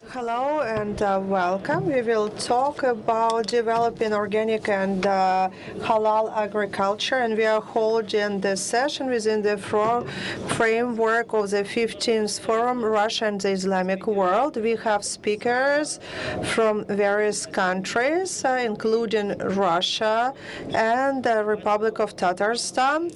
Hello and welcome. We will talk about developing organic and halal agriculture, and we are holding this session within the framework of the 15th Forum, Russia and the Islamic World. We have speakers from various countries, including Russia and the Republic of Tatarstan.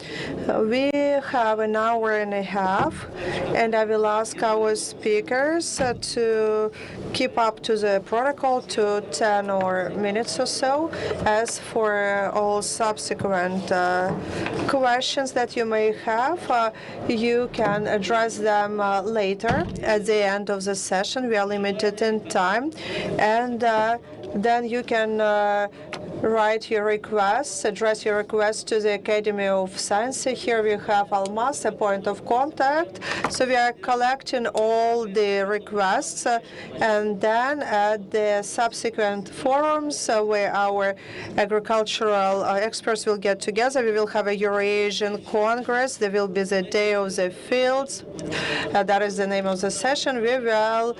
We have an hour and a half, and I will ask our speakers to keep up to the protocol to 10 or minutes or so. As for all subsequent questions that you may have, you can address them later at the end of the session. We are limited in time, and then you can write your requests, address your requests to the Academy of Science. Here we have Almas, a point of contact. So we are collecting all the requests, and then at the subsequent forums where our agricultural experts will get together, we will have a Eurasian Congress. There will be the Day of the Fields. That is the name of the session. We will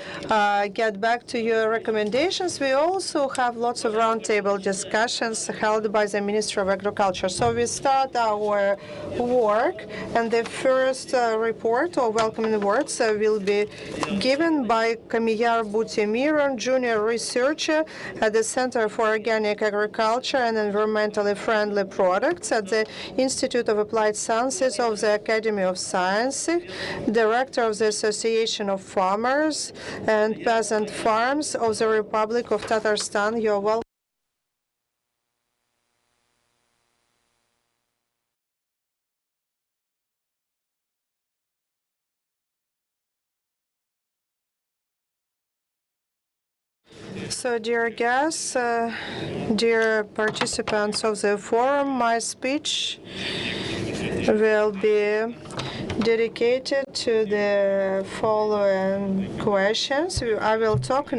get back to your recommendations. We also have lots of roundtable discussions held by the Ministry of Agriculture. So we start our work, and the first report or welcoming words will be given by Kamiyar Butimiran, junior researcher at the Center for Organic Agriculture and Environmentally Friendly Products at the Institute of Applied Sciences of the Academy of Sciences, director of the Association of Farmers and Peasant Farms of the Republic of Tatarstan. You're welcome. So, dear guests, dear participants of the forum, my speech will be dedicated to the following questions. I will talk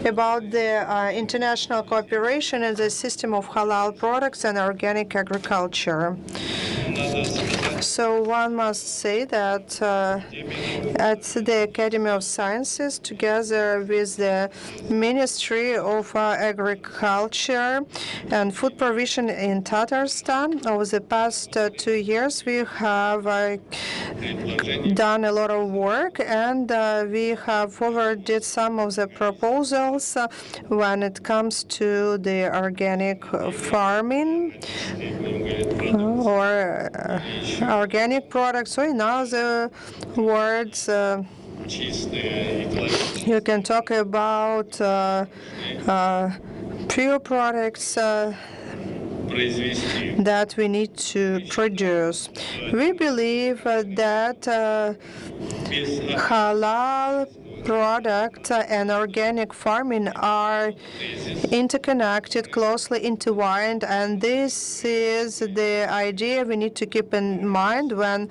about the international cooperation and the system of halal products and organic agriculture. So one must say that at the Academy of Sciences, together with the Ministry of Agriculture and Food Provision in Tatarstan, over the past 2 years, we have done a lot of work, and we have forwarded some of the proposals when it comes to the organic farming or organic products. So in other words, you can talk about pure products that we need to produce. We believe that halal product and organic farming are interconnected, closely intertwined, and this is the idea we need to keep in mind when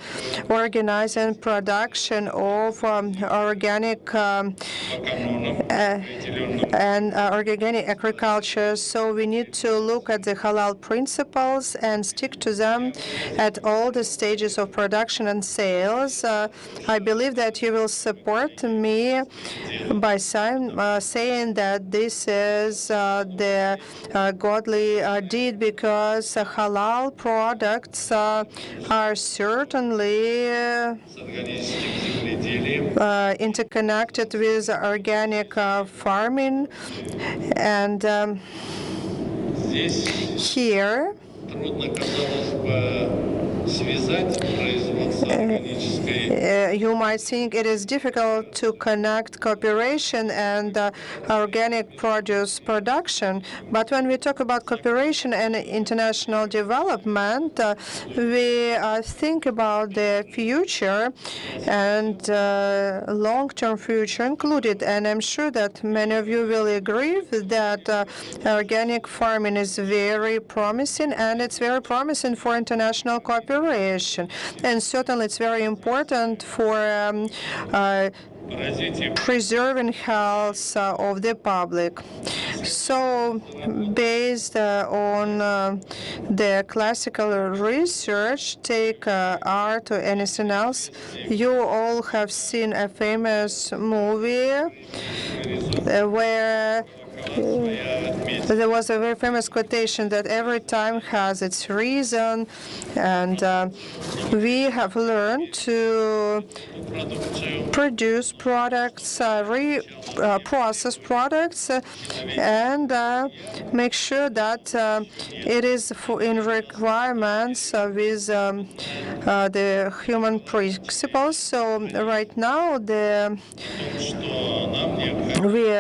organizing production of organic and organic agriculture. So we need to look at the halal principles and stick to them at all the stages of production and sales. I believe that you will support me by saying that this is the godly deed, because halal products are certainly interconnected with organic farming, and here you might think it is difficult to connect cooperation and organic produce production, but when we talk about cooperation and international development, we think about the future and long-term future included. And I'm sure that many of you will agree that organic farming is very promising, and it's very promising for international cooperation. And certainly it's very important for preserving health of the public. So based on the classical research, take art or anything else, you all have seen a famous movie where there was a very famous quotation that every time has its reason, and we have learned to produce products, process products, and make sure that it is in requirements with the human principles. So right now we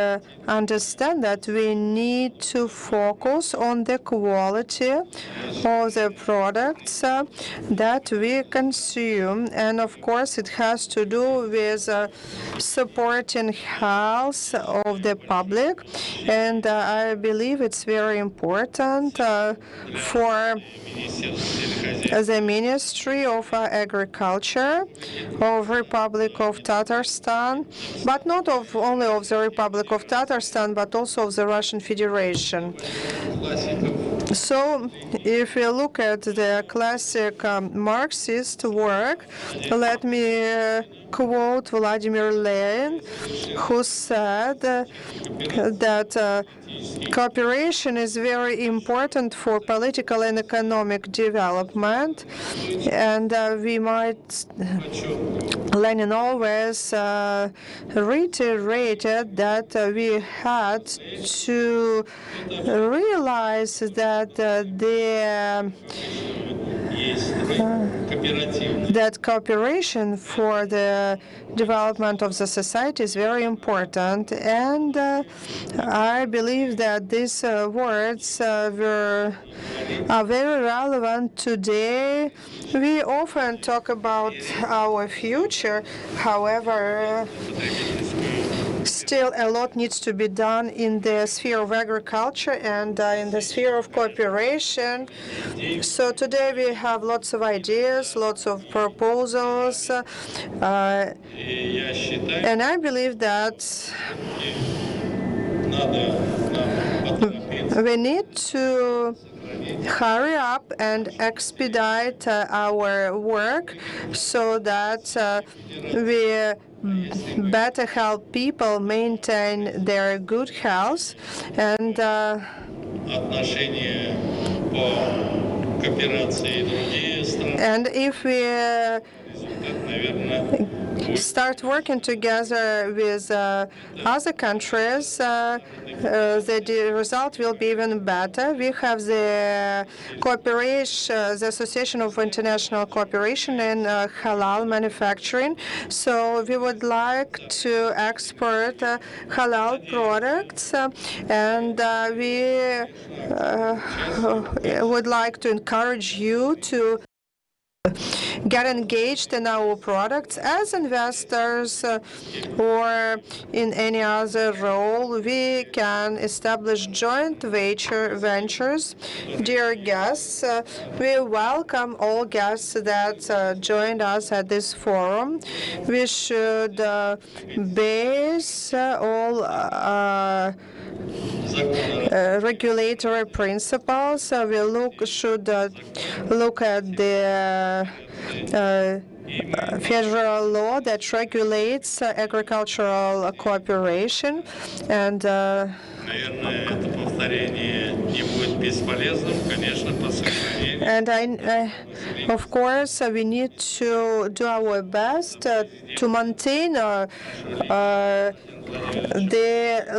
understand that we need to focus on the quality of the products that we consume, and of course it has to do with supporting health of the public, and I believe it's very important for the Ministry of Agriculture of Republic of Tatarstan, but not only of the Republic of Tatarstan, but also of the Russian Federation. So, if we look at the classic Marxist work, let me quote Vladimir Lenin, who said that cooperation is very important for political and economic development, and we might. Lenin always reiterated that we had to realize that that cooperation for the development of the society is very important, and I believe that these words are very relevant today. We often talk about our future, however, still a lot needs to be done in the sphere of agriculture and in the sphere of cooperation. So today we have lots of ideas, lots of proposals, and I believe that we need to hurry up and expedite our work so that we better help people maintain their good health, and if we start working together with other countries, the result will be even better. We have the cooperation, the Association of International Cooperation in Halal Manufacturing. So we would like to export halal products, and we would like to encourage you to get engaged in our products as investors or in any other role. We can establish joint ventures. Dear guests, we welcome all guests that joined us at this forum. We should base all regulatory principles. We should look at the federal law that regulates agricultural cooperation, and of course, we need to do our best to maintain the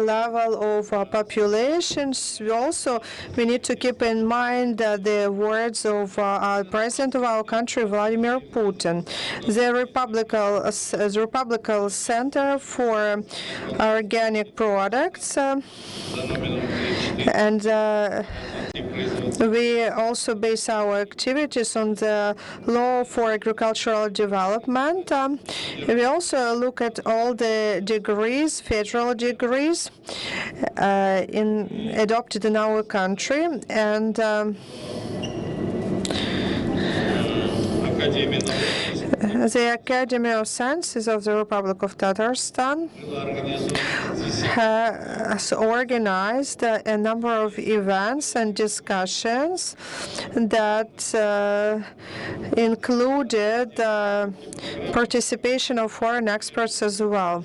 level of populations. Also, we need to keep in mind the words of our president of our country, Vladimir Putin. The Republican Center for Organic Products, and we also base our activities on the law for agricultural development. We also look at all the degrees, federal degrees, adopted in our country, and the Academy of Sciences of the Republic of Tatarstan has organized a number of events and discussions that included participation of foreign experts as well.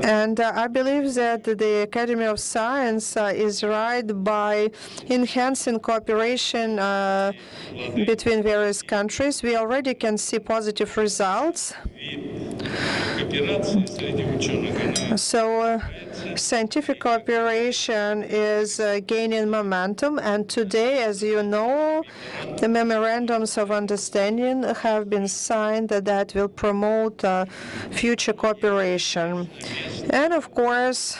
And I believe that the Academy of Science is right by enhancing cooperation between various countries. We already can see positive results. So scientific cooperation is gaining momentum, and today, as you know, the memorandums of understanding have been signed that will promote future cooperation. And of course,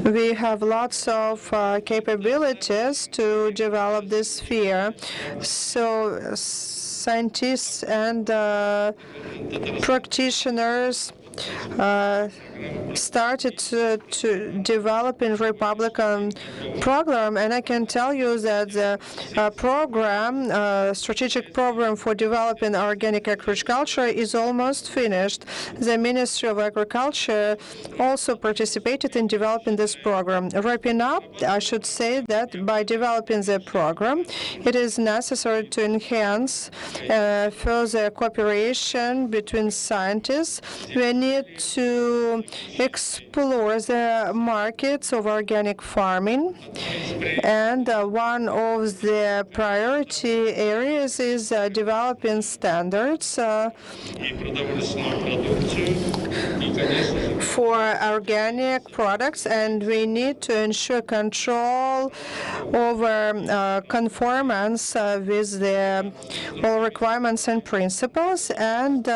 we have lots of capabilities to develop this sphere. So scientists and practitioners started to develop in Republican program, and I can tell you that the strategic program for developing organic agriculture is almost finished. The Ministry of Agriculture also participated in developing this program. Wrapping up, I should say that by developing the program, it is necessary to enhance further cooperation between scientists. We need to explore the markets of organic farming, and one of the priority areas is developing standards for organic products, and we need to ensure control over conformance with the all requirements and principles, and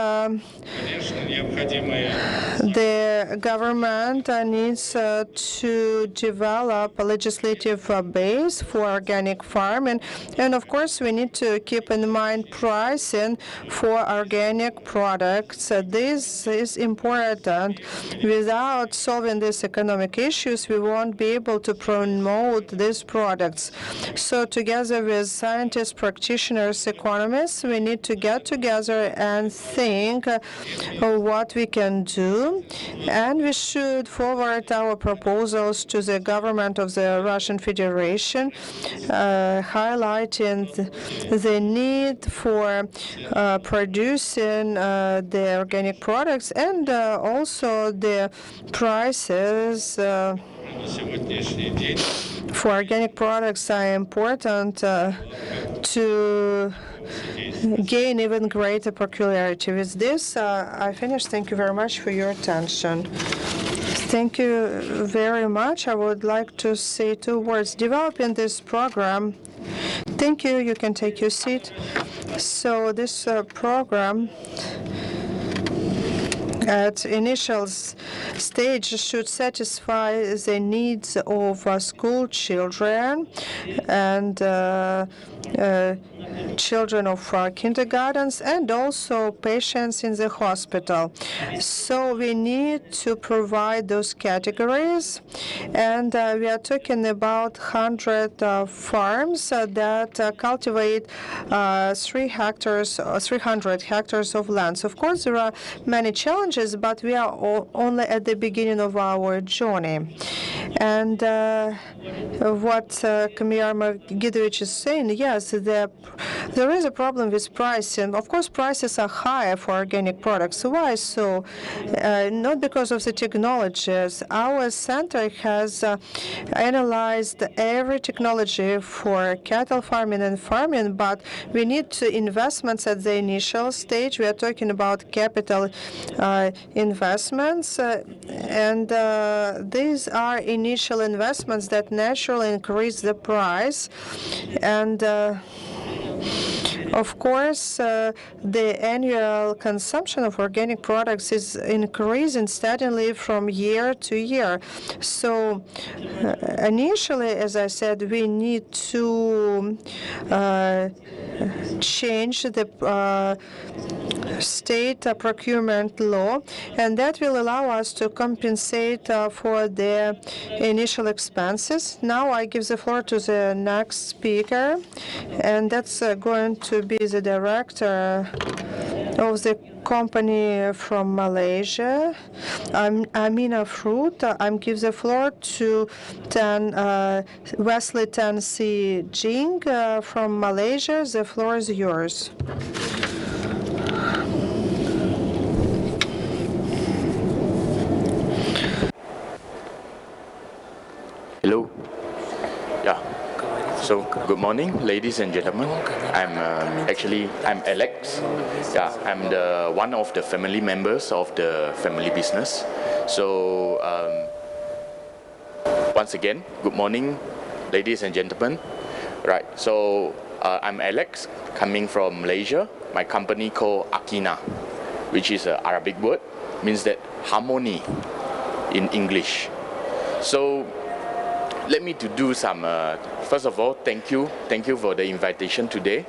the government needs to develop a legislative base for organic farming, and of course we need to keep in mind pricing for organic products. This is important. Without solving these economic issues, we won't be able to promote these products. So together with scientists, practitioners, economists, we need to get together and think what we can do, and we should forward our proposals to the government of the Russian Federation, highlighting the need for producing the organic products, and also the prices for organic products are important to gain even greater popularity. With this, I finished. Thank you very much for your attention. Thank you very much. I would like to say 2 words. Developing this program. Thank you. You can take your seat. So this program at initial stage should satisfy the needs of school children and children of kindergartens, and also patients in the hospital. So we need to provide those categories, and we are talking about 100 farms that cultivate 300 hectares of lands. Of course, there are many challenges, but we are only at the beginning of our journey. And what Kamil Margidovich is saying, yes, there is a problem with pricing. Of course, prices are higher for organic products. Why so? Not because of the technologies. Our center has analyzed every technology for cattle farming and farming, but we need investments at the initial stage. We are talking about capital investments, and these are initial investments that naturally increase the price. And of course, the annual consumption of organic products is increasing steadily from year to year. So initially, as I said, we need to change the state procurement law, and that will allow us to compensate for the initial expenses. Now I give the floor to the next speaker, and that's going to be the director of the company from Malaysia. Amina Fruit. I give the floor to Wesley Tan Si Jing from Malaysia. The floor is yours. Hello. Yeah. So good morning, ladies and gentlemen. I'm Alex. Yeah, I'm the one of the family members of the family business. So once again, good morning, ladies and gentlemen. Right. So I'm Alex, coming from Malaysia. My company called Akina, which is an Arabic word, means that harmony in English. So let me to do some first of all, thank you for the invitation today.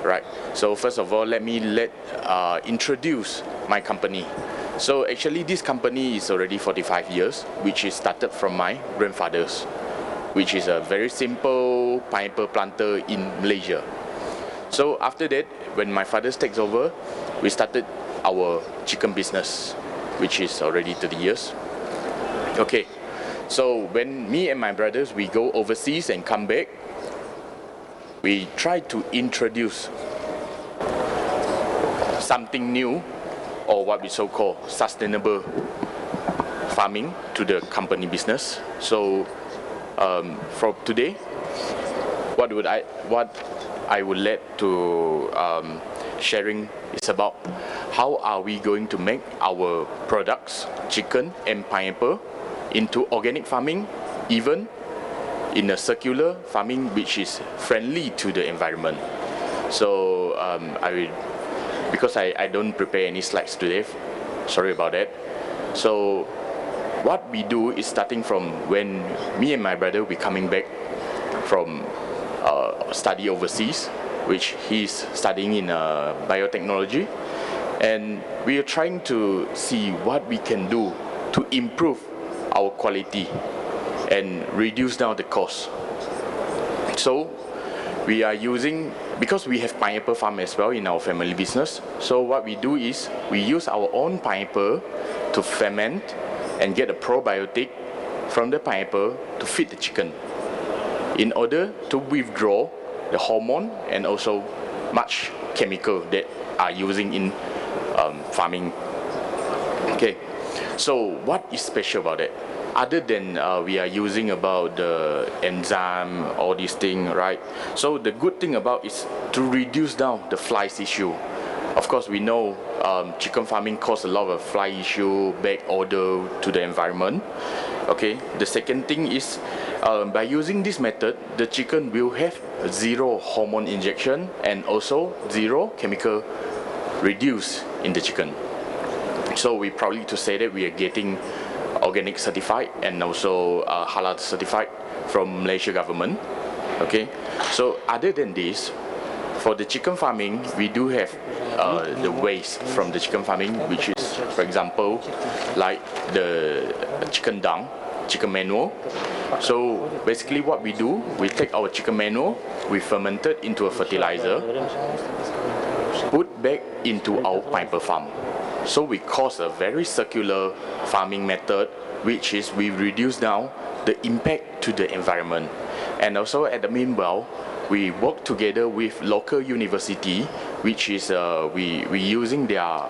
Right, so first of all, let me introduce my company. So actually this company is already 45 years, which is started from my grandfather's, which is a very simple pineapple planter in Malaysia. So after that, when my father takes over, we started our chicken business, which is already 30 years. Okay. So when me and my brothers, we go overseas and come back, we try to introduce something new, or what we so-called sustainable farming to the company business. So from today, what I would like to sharing is about how are we going to make our products, chicken and pineapple, into organic farming, even in a circular farming which is friendly to the environment. So because I don't prepare any slides today, sorry about that. So what we do is starting from when me and my brother we coming back from study overseas, which he's studying in biotechnology, and we are trying to see what we can do to improve our quality and reduce down the cost. So we are using, because we have pineapple farm as well in our family business, so what we do is we use our own pineapple to ferment and get a probiotic from the pineapple to feed the chicken in order to withdraw the hormone and also much chemical that are using in farming. Okay. So what is special about it? Other than we are using about the enzyme, all these things, right? So the good thing about is to reduce down the flies issue. Of course, we know chicken farming causes a lot of fly issue, bad odor to the environment. Okay. The second thing is by using this method, the chicken will have zero hormone injection and also zero chemical reduced in the chicken. So we proudly to say that we are getting organic certified and also halal certified from Malaysia government. Okay. So other than this, for the chicken farming, we do have the waste from the chicken farming, which is, for example, like the chicken dung, chicken manure. So basically what we do, we take our chicken manure, we ferment it into a fertilizer, put back into our pineapple farm. So we cause a very circular farming method, which is we reduce down the impact to the environment. And also at the meanwhile, we work together with local university, which is we using their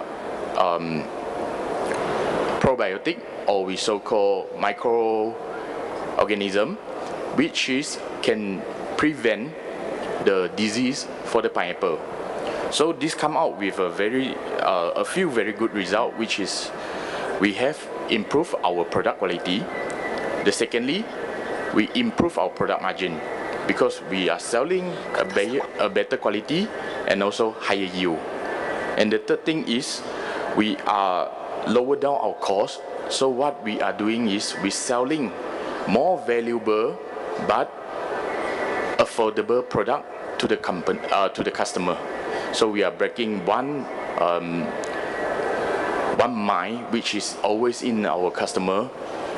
probiotic, or we so-called microorganism, which is can prevent the disease for the pineapple. So this come out with a few very good result, which is we have improved our product quality. The secondly, we improve our product margin because we are selling a better quality and also higher yield. And the third thing is we are lower down our cost. So what we are doing is we selling more valuable but affordable product to the company to the customer. So we are breaking one mind which is always in our customer,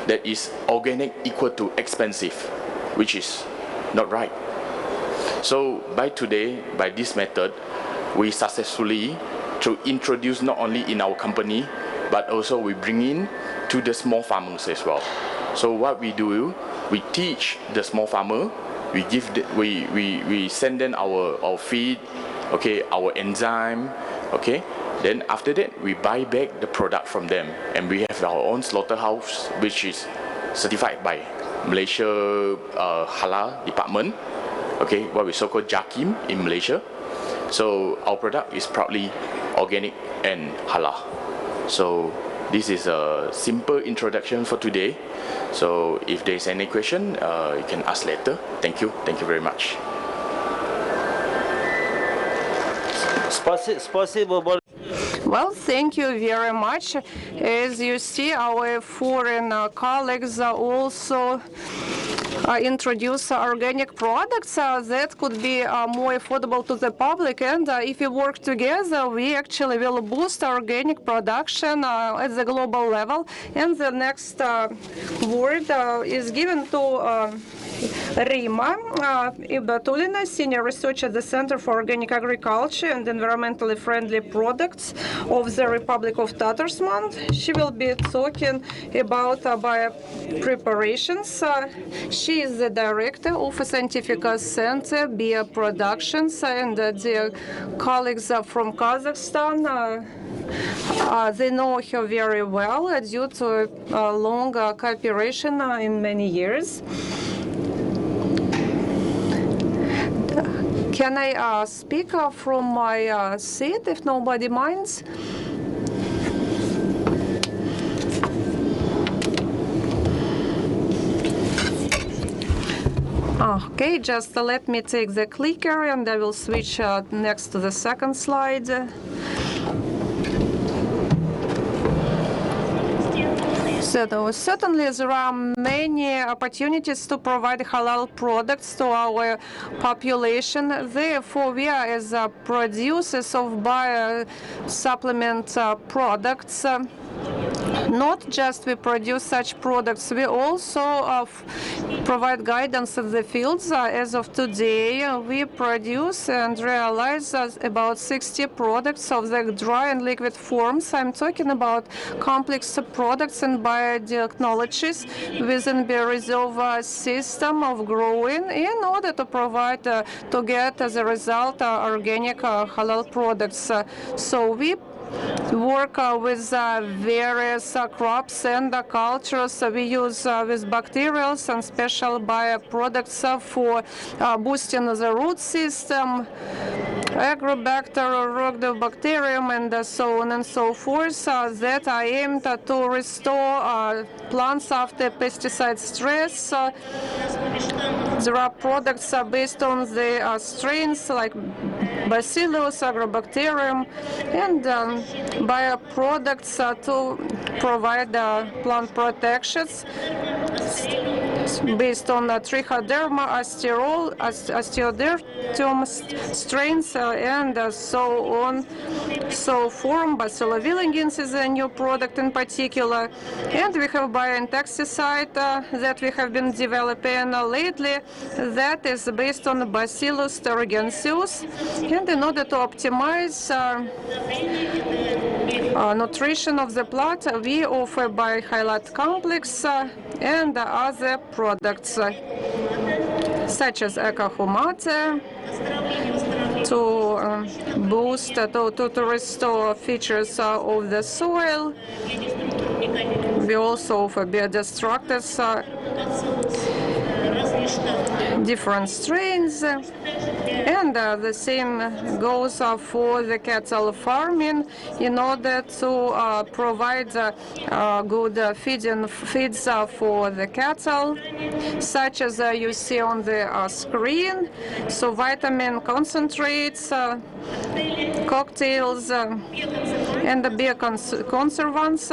that is organic equal to expensive, which is not right. So by this method, we successfully to introduce not only in our company but also we bring in to the small farmers as well. So what we do, we teach the small farmer, we send them our feed, okay, our enzyme, okay. Then after that, we buy back the product from them, and we have our own slaughterhouse, which is certified by Malaysia halal department, okay, what we so-called JAKIM in Malaysia. So our product is proudly organic and halal. So this is a simple introduction for today. So if there's any question, you can ask later. Thank you very much. Спасибо. Well, thank you very much. As you see, our foreign colleagues also introduce organic products that could be more affordable to the public, and if we work together, we actually will boost organic production at the global level. And the next word is given to Rima Ibatulina, Senior Researcher at the Center for Organic Agriculture and Environmentally Friendly Products of the Republic of Tatarstan. She will be talking about bio-preparations. She is the Director of a Scientific Center, Bioproductions, and dear colleagues from Kazakhstan, they know her very well due to long cooperation in many years. Can I speak from my seat, if nobody minds? Okay, just let me take the clicker and I will switch next to the second slide. So certainly there are many opportunities to provide halal products to our population. Therefore, we are as producers of bio-supplement products. Not just we produce such products, we also provide guidance in the fields. As of today, we produce and realize about 60 products of the dry and liquid forms. I'm talking about complex products and biotechnologies within the reserve system of growing in order to provide, to get as a result, organic halal products. So we work with various crops and cultures. We use with bacterials and special bioproducts for boosting the root system, Agrobacter, Rhodobacterium, and so on and so forth, that are aimed to restore plants after pesticide stress. There are products based on the strains like Bacillus, Agrobacterium, and bioproducts to provide plant protections based on Trichoderma, Osteodertium strains, and so on. So form Bacillovilengens is a new product in particular, and we have bioinsecticide that we have been developing lately that is based on Bacillus thuringiensis. And in order to optimize nutrition of the plant, we offer biohalate complex and other products such as Ecahumate to boost, to restore features of the soil. We also offer biodestructors, different strains, and the same goes for the cattle farming in order to provide good feeds for the cattle, such as you see on the screen. So vitamin concentrates, cocktails, and the bioconservants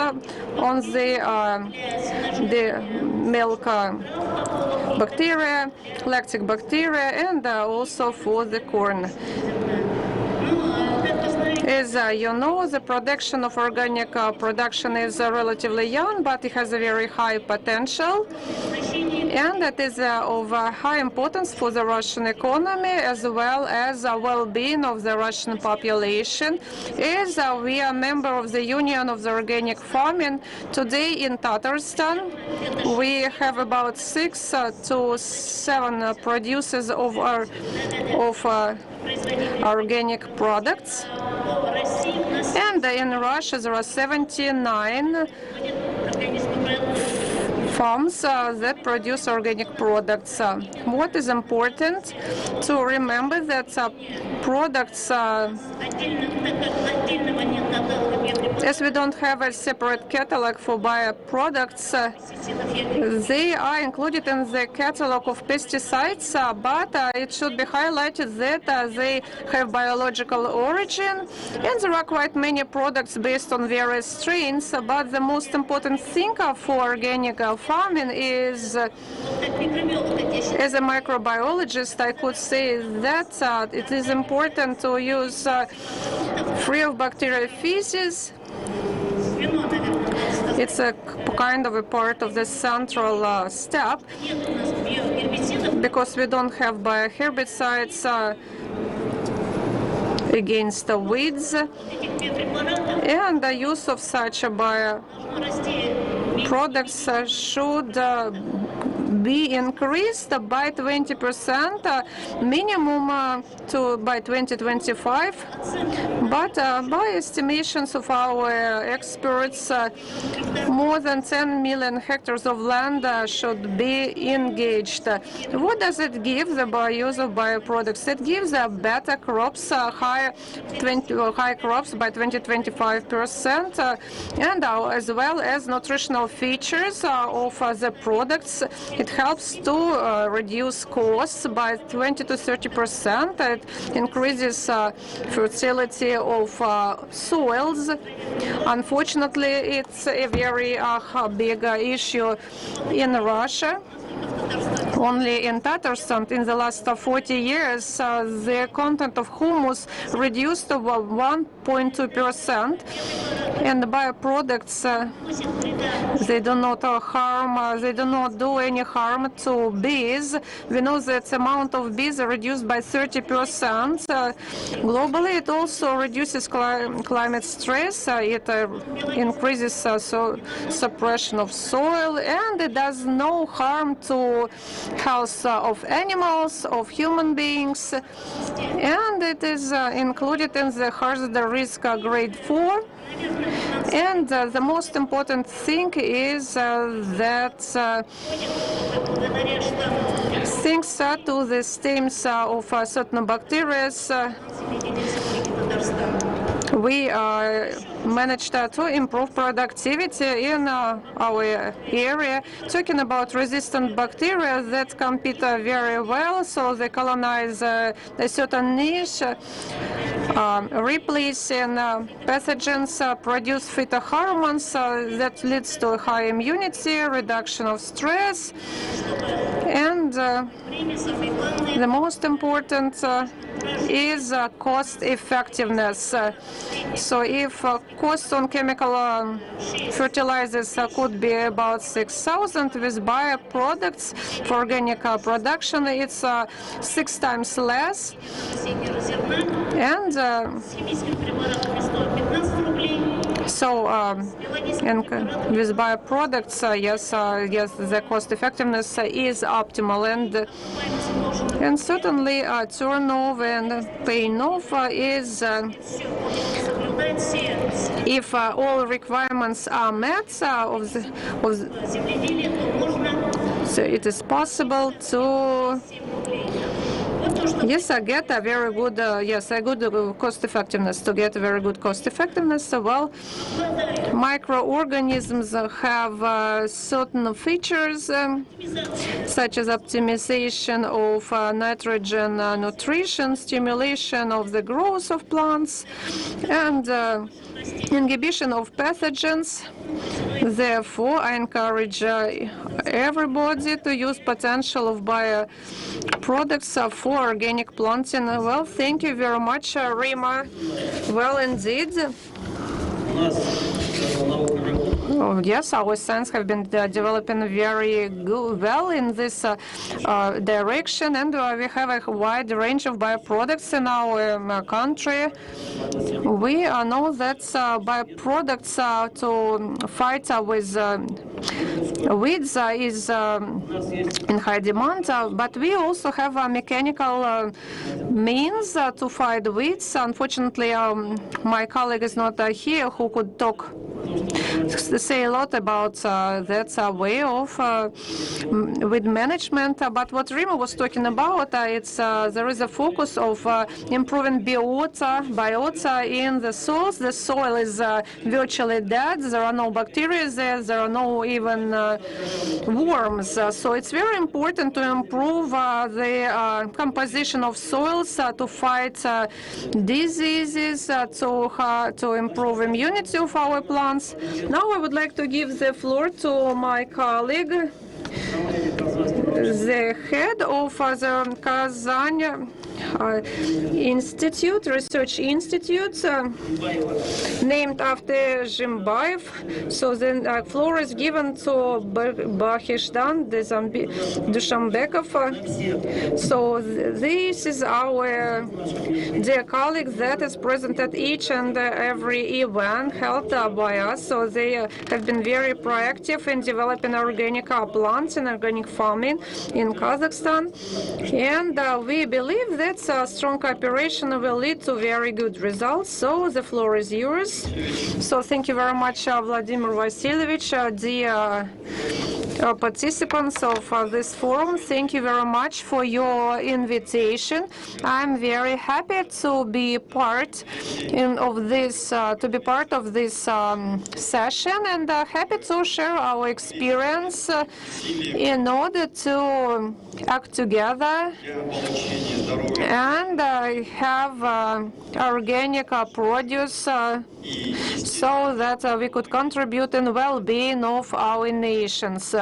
on the milk bacteria, lactic bacteria, and also for the corn. As you know, the production of organic production is relatively young, but it has a very high potential. And it is of high importance for the Russian economy as well as the well-being of the Russian population. As we are a member of the Union of the Organic Farming, today in Tatarstan we have about 6 to 7 producers of organic products. And in Russia there are 79 farms that produce organic products. What is important to remember that products, as we don't have a separate catalog for bioproducts, they are included in the catalog of pesticides, but it should be highlighted that they have biological origin, and there are quite many products based on various strains, but the most important thing for organic farming is, as a microbiologist, I could say that it is important to use free of bacteriophysis. It's a kind of a part of the central step, because we don't have bioherbicides against the weeds, and the use of such bioproducts should be increased by 20% minimum by 2025. But by estimations of our experts, more than 10 million hectares of land should be engaged. What does it give, the use of bioproducts? It gives better crops, high crops by 20-25%, and as well as nutritional features of the products. It helps to reduce costs by 20-30%. It increases fertility of soils. Unfortunately, it's a very big issue in Russia. Only in Tatarstan, in the last 40 years, the content of humus reduced to 1.2%, and the bioproducts, they do not they do not do any harm to bees. We know that the amount of bees are reduced by 30%. Globally, it also reduces climate stress. It increases suppression of soil, and it does no harm to health of animals, of human beings, and it is included in the hazard risk grade 4. And the most important thing is that thanks to the stems of certain bacteria, we managed to improve productivity in our area. Talking about resistant bacteria that compete very well, so they colonize a certain niche, replacing pathogens, produce phytohormones that leads to high immunity, reduction of stress, and the most important is cost effectiveness. So if cost on chemical fertilizers could be about 6,000, with bioproducts for organic production, it's 6 times less. And so, with bioproducts, yes, the cost effectiveness is optimal, and certainly turnover and paying off is if all requirements are met. So it is possible to get a very good, a good cost effectiveness. To get a very good cost effectiveness, well, microorganisms have certain features, such as optimization of nitrogen nutrition, stimulation of the growth of plants, and inhibition of pathogens. Therefore, I encourage everybody to use potential of bioproducts for organic planting. Well, thank you very much, Rima. Well, indeed. Oh, yes, our science have been developing very well in this direction, and we have a wide range of bioproducts in our country. We know that bioproducts to fight with weeds is in high demand, but we also have mechanical means to fight weeds. Unfortunately, my colleague is not here who could talk say a lot about that way of with management. But what Rima was talking about, it's there is a focus of improving biota in the soils. The soil is virtually dead. There are no bacteria there. There are no even worms. So it's very important to improve the composition of soils to fight diseases, to improve immunity of our plants. Now I would like to give the floor to my colleague, the head of the Kazan Institute, Research Institute, named after Zhimbayev. So the floor is given to Bahishdan Dushanbekov. So this is our dear colleagues that is present at each and every event held by us. So they have been very proactive in developing organic plants and organic farming in Kazakhstan. And we believe that strong cooperation will lead to very good results. So the floor is yours. So thank you very much, Vladimir Vasilyevich, dear participants of this forum. Thank you very much for your invitation. I'm very happy to be part of this session, and happy to share our experience in order to act together and have organic produce so that we could contribute in well-being of our nations.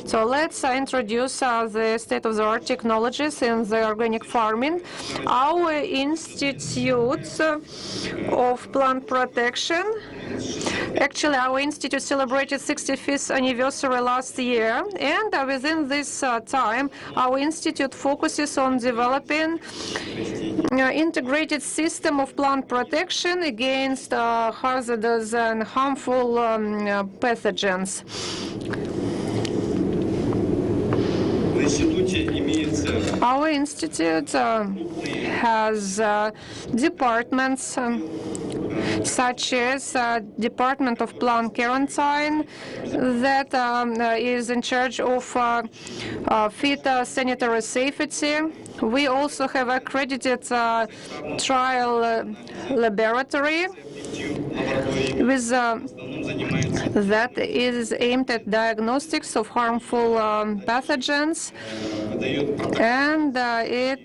So let's introduce the state-of-the-art technologies in the organic farming. Our Institute of Plant Protection, actually our institute celebrated 65th anniversary last year, and within this time our institute focuses on developing integrated system of plant protection against hazardous and harmful pathogens. Our institute has departments such as Department of Plant Quarantine that is in charge of phytosanitary safety. We also have accredited trial laboratory with that is aimed at diagnostics of harmful pathogens, and it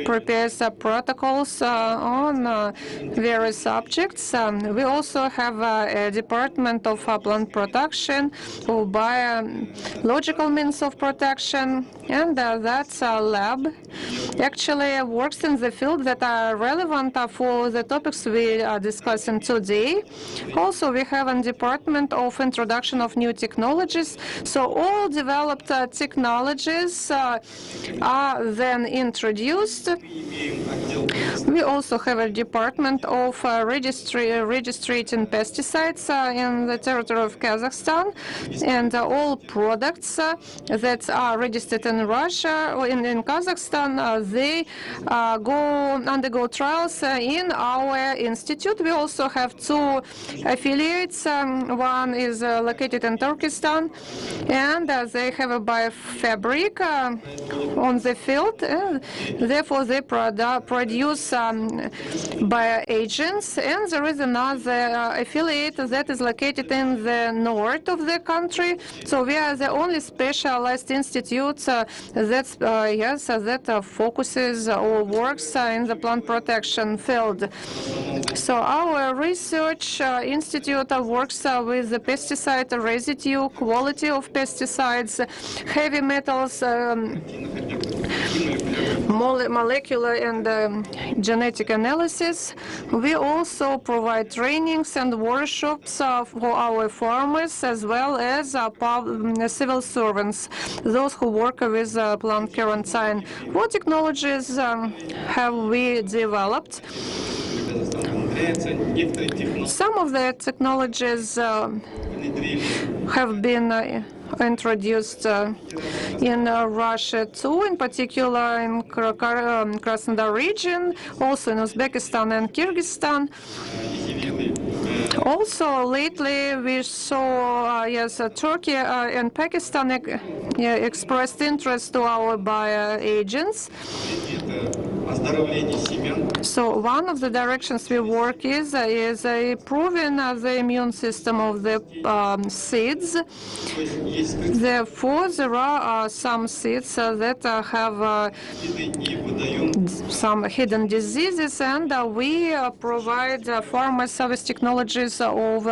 prepares protocols on various subjects. We also have a department of plant protection, of biological means of protection, and that's a lab actually works in the field that are relevant for the topics we are discussing today. Also, we have a department of introduction of new technologies. So all developed technologies are then introduced. We also have a department of registering pesticides in the territory of Kazakhstan, and all products that are registered in Russia or in Kazakhstan, they undergo trials in our institute. We also have two affiliates. One is located in Turkestan, and they have a biofabric on the field. Therefore, they produce bioagents. And there is another affiliate that is located in the north of the country. So we are the only specialized institute that focuses or works in the plant protection field. So our research institute works with the pesticide residue, quality of pesticides, heavy metals, molecular and genetic analysis. We also provide trainings and workshops for our farmers as well as civil servants, those who work with plant quarantine. What technologies have we developed? Some of the technologies have been introduced in Russia too, in particular in Krasnodar region, also in Uzbekistan and Kyrgyzstan. Also, lately we saw, yes, Turkey and Pakistan expressed interest to our bioagents. So one of the directions we work is improving the immune system of the seeds. Therefore, there are some seeds that have some hidden diseases, and we provide farmer service technologies of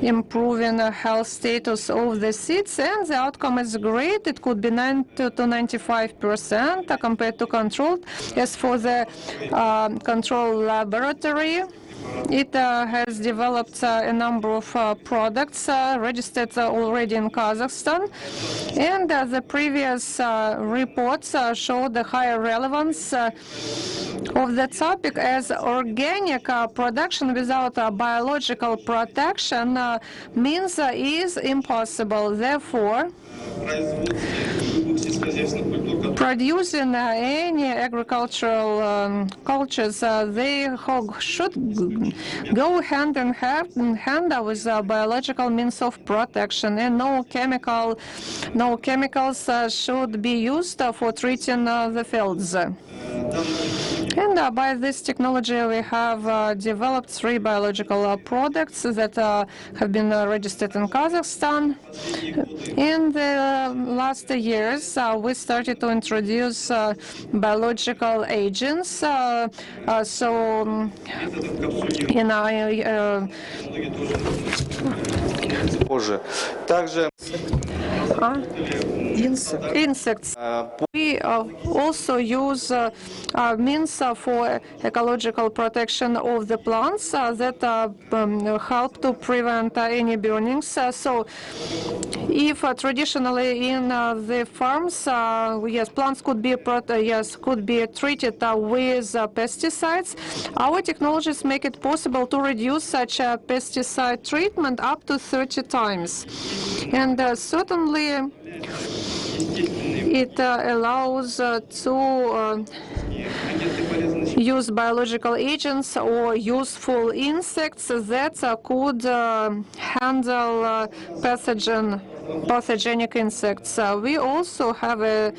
improving the health status of the seeds, and the outcome is great. It could be 90 to 95% compared to controlled. As for the control laboratory, it has developed a number of products registered already in Kazakhstan, and the previous reports showed the higher relevance of the topic, as organic production without biological protection means is impossible. Therefore, producing any agricultural cultures, they should go hand in hand with biological means of protection, and no chemicals should be used for treating the fields. And by this technology, we have developed 3 biological products that have been registered in Kazakhstan. In the last years, we started to introduce biological agents. So in insects. We also use means for ecological protection of the plants that help to prevent any burnings. So if traditionally in the farms, yes, plants could be treated with pesticides, our technologies make it possible to reduce such a pesticide treatment up to 30 times. And certainly it allows to use biological agents or useful insects that could handle pathogenic insects. We also have a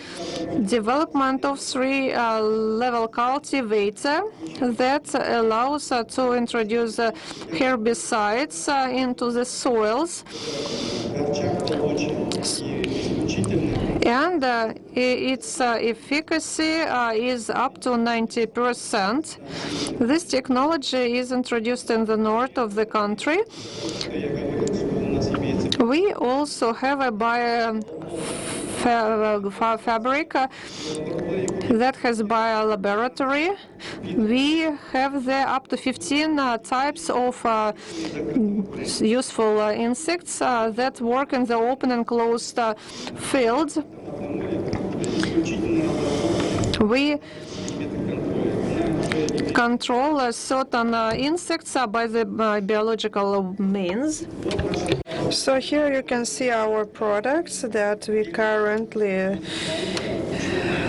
development of 3-level cultivator that allows to introduce herbicides into the soils. And its efficacy is up to 90%. This technology is introduced in the north of the country. We also have a fabric that has biolaboratory. We have there up to 15 types of useful insects that work in the open and closed fields. We control certain insects by the biological means. So here you can see our products that we currently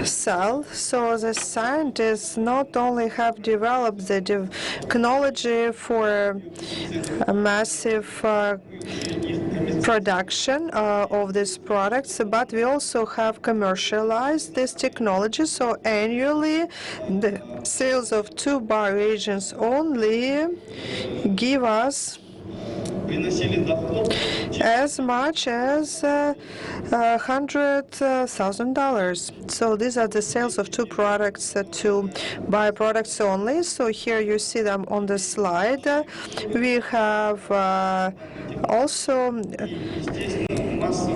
sell. So the scientists not only have developed the technology for a massive production of these products, but we also have commercialized this technology. So annually, the sales of 2 bioagents only give us as much as $100,000. So these are the sales of 2 products, 2 bioproducts only. So here you see them on the slide. We have also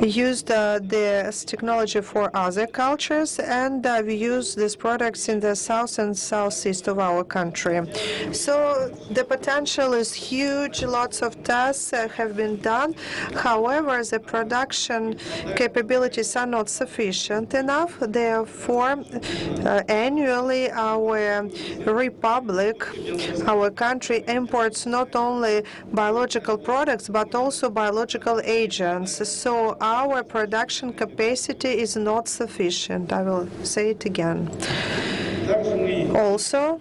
used this technology for other cultures, and we use these products in the south and southeast of our country. So the potential is huge. Lots of tests have been done. However, the production capabilities are not sufficient enough. Therefore, annually our republic, our country, imports not only biological products but also biological agents. So our production capacity is not sufficient. I will say it again. Also,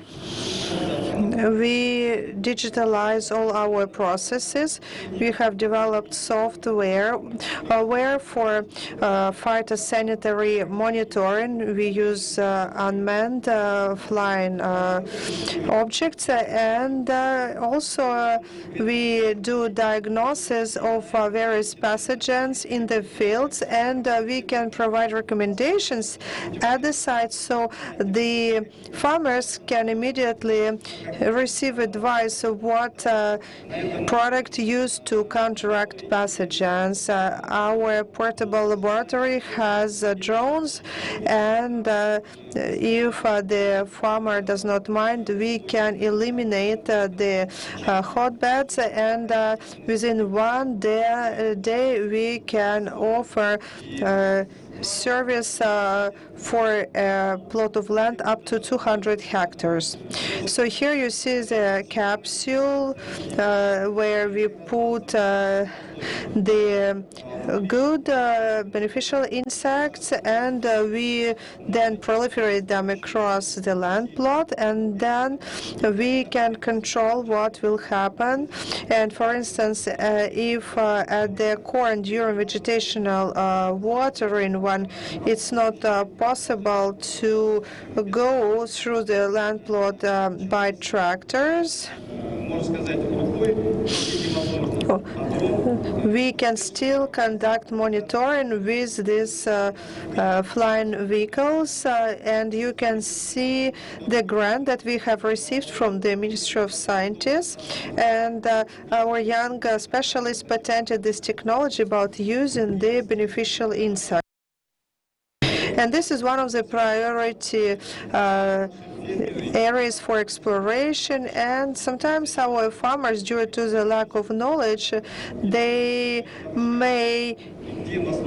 We digitalize all our processes. We have developed software where for phytosanitary monitoring we use unmanned flying objects, and also we do diagnosis of various pathogens in the fields, and we can provide recommendations at the site so the farmers can immediately receive advice of what product used to counteract pathogens. Our portable laboratory has drones, and if the farmer does not mind, we can eliminate the hotbeds, and within one day we can offer service for a plot of land up to 200 hectares. So here you see the capsule where we put the good beneficial insects, and we then proliferate them across the land plot, and then we can control what will happen. And for instance, if at the corn during vegetational watering when it's not possible to go through the land plot by tractors, we can still conduct monitoring with these flying vehicles, and you can see the grant that we have received from the Ministry of Scientists, and our young specialists patented this technology about using the beneficial insects. And this is one of the priority areas for exploration, and sometimes our farmers, due to the lack of knowledge, they may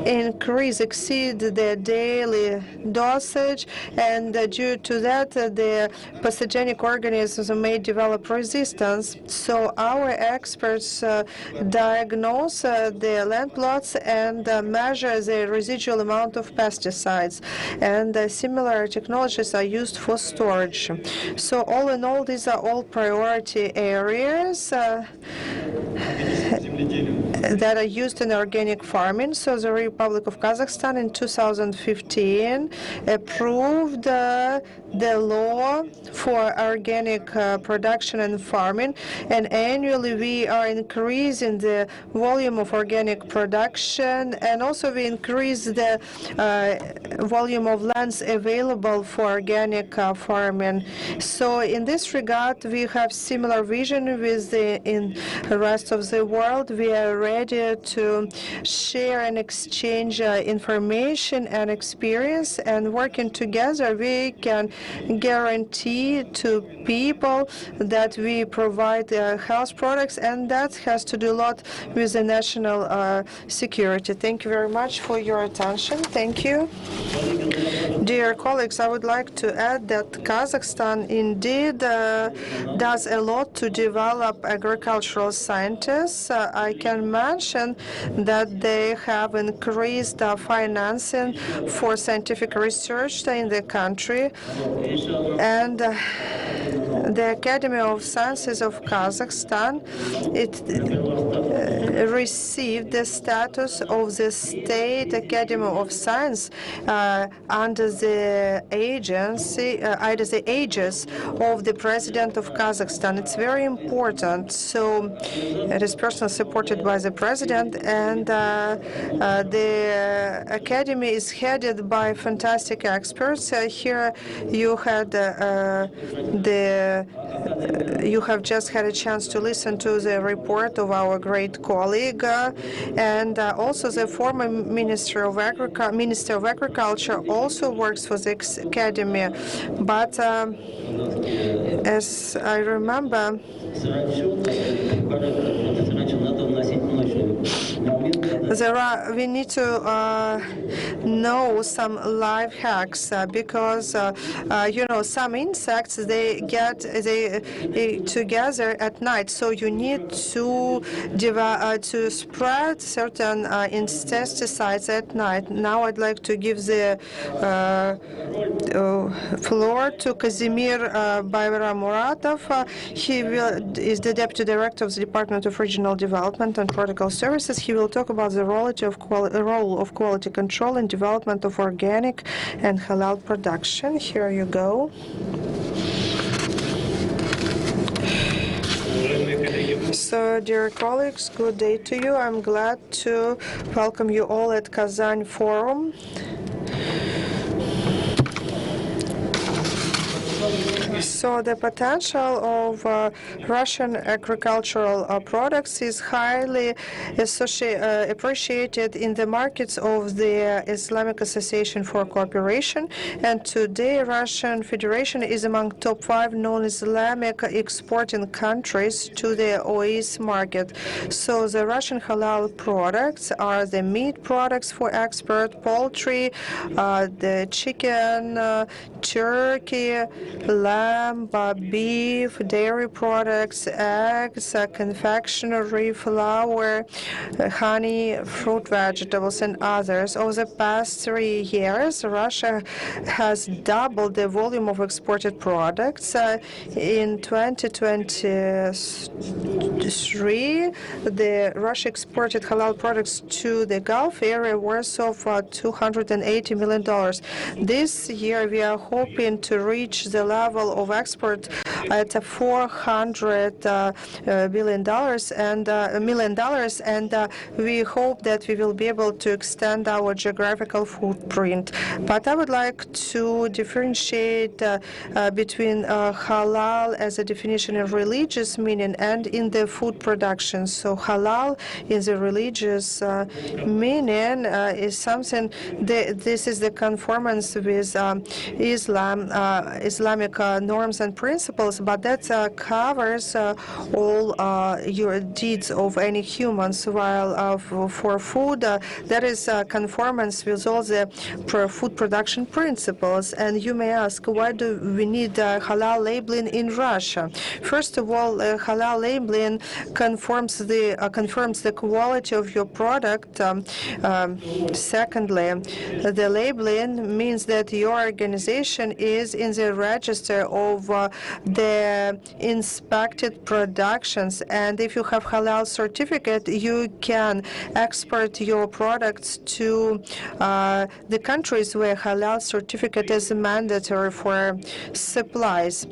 exceed their daily dosage, and due to that the pathogenic organisms may develop resistance. So our experts diagnose the land plots and measure the residual amount of pesticides, and similar technologies are used for storage. So all in all, these are all priority areas that are used in organic farming. So the Republic of Kazakhstan in 2015 approved the law for organic production and farming, and annually we are increasing the volume of organic production, and also we increase the volume of lands available for organic farming. So in this regard, we have similar vision with in the rest of the world. We are ready to share and exchange information and experience, and working together we can guarantee to people that we provide health products, and that has to do a lot with the national security. Thank you very much for your attention. Thank you. Dear colleagues, I would like to add that Kazakhstan indeed does a lot to develop agricultural scientists. I can mention that they have increased financing for scientific research in the country, and the Academy of Sciences of Kazakhstan received the status of the State Academy of Science under the aegis of the President of Kazakhstan. It's very important. So it is personally supported by the President, and the Academy is headed by fantastic experts. Here you had you have just had a chance to listen to the report of our great colleague, and also the former Minister of Agriculture also works for the Academy. But as I remember, we need to know some life hacks because some insects they together at night, so you need to spread certain insecticides at night. Now I'd like to give the floor to Kazimir Bayramuratov. He is the Deputy Director of the Department of Regional Development and Protocol Services. He will talk about the role of quality control in development of organic and halal production. Here you go. So, dear colleagues, good day to you. I'm glad to welcome you all at Kazan Forum. So the potential of Russian agricultural products is highly appreciated in the markets of the Islamic Association for Cooperation, and today Russian Federation is among top 5 non-Islamic exporting countries to the OAS market. So the Russian halal products are the meat products for export, poultry, the chicken, turkey, lamb, beef, dairy products, eggs, confectionery, flour, honey, fruit, vegetables, and others. Over the past 3 years, Russia has doubled the volume of exported products. In 2023, Russia exported halal products to the Gulf area worth of $280 million. This year, we are hoping to reach the level of export at $400 million, and we hope that we will be able to extend our geographical footprint. But I would like to differentiate between halal as a definition of religious meaning and in the food production. So halal in the religious meaning is something, this is the conformance with Islamic norms and principles, but that covers all your deeds of any humans, while for food, that is conformance with all the food production principles. And you may ask, why do we need halal labeling in Russia? First of all, halal labeling confirms the quality of your product. Secondly, the labeling means that your organization is in the register of the inspected productions, and if you have halal certificate, you can export your products to the countries where halal certificate is mandatory for supplies.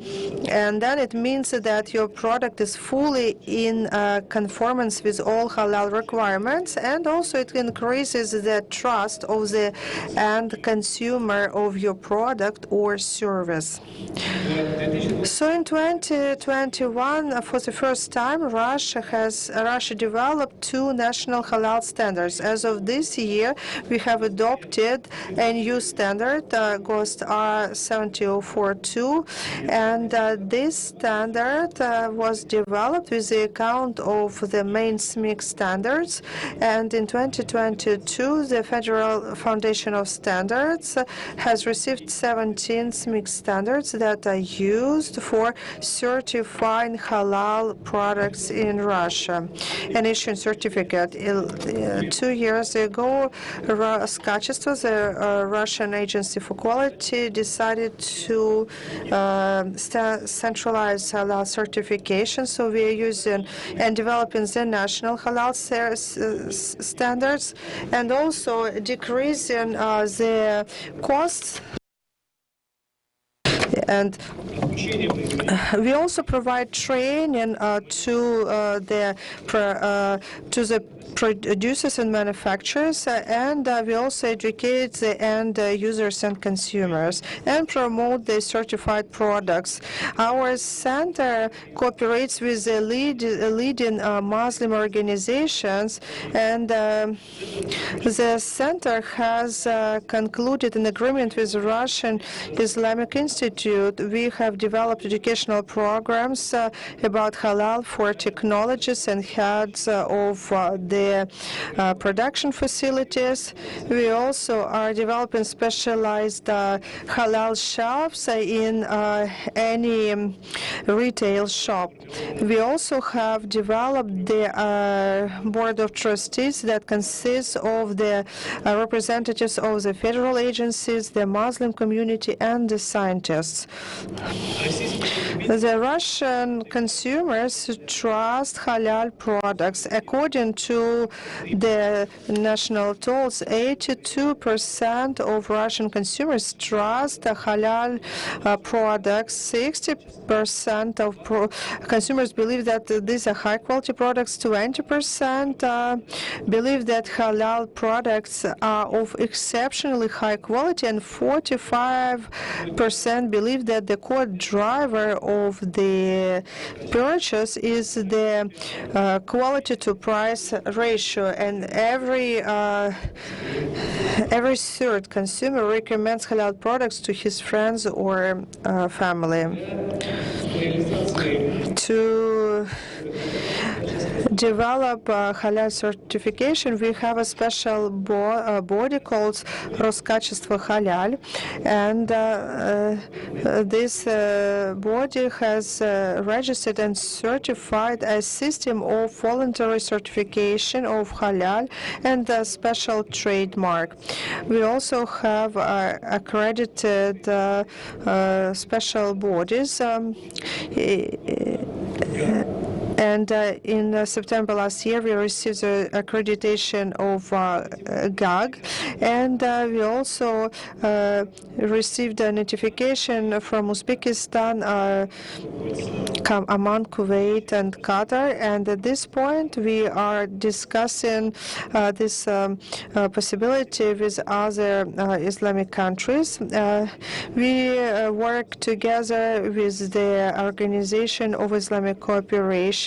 And then it means that your product is fully in conformance with all halal requirements, and also it increases the trust of the end consumer of your product or service. So in 2021, for the first time, Russia developed 2 national halal standards. As of this year, we have adopted a new standard, GOST R7042, and this standard was developed with the account of the main SMIC standards. And in 2022, the Federal Foundation of Standards has received 17 SMIC standards that are used for certifying halal products in Russia and issuing certificate. 2 years ago, Roskачество, the Russian Agency for Quality, decided to centralize halal certification. So we are using and developing the national halal standards, and also decreasing the costs. And we also provide training to the producers and manufacturers, and we also educate the end users and consumers and promote the certified products. Our center cooperates with the leading Muslim organizations, and the center has concluded an agreement with the Russian Islamic Institute. We have developed educational programs about halal for technologists and heads of the production facilities. We also are developing specialized halal shelves in any retail shop. We also have developed the board of trustees that consists of the representatives of the federal agencies, the Muslim community, and the scientists. The Russian consumers trust halal products. According to the national tolls, 82% of Russian consumers trust the halal products. 60% of consumers believe that these are high-quality products. 20% believe that halal products are of exceptionally high quality, and 45% believe that the core driver of the purchase is the quality to price ratio, and every third consumer recommends halal products to his friends or family. To develop halal certification, we have a special body called Roskачество Halal, and this body has registered and certified a system of voluntary certification of halal and a special trademark. We also have accredited special bodies. And in September last year, we received the accreditation of GAG, and we also received a notification from Uzbekistan, Amman, Kuwait, and Qatar. And at this point, we are discussing this possibility with other Islamic countries. We work together with the Organization of Islamic Cooperation,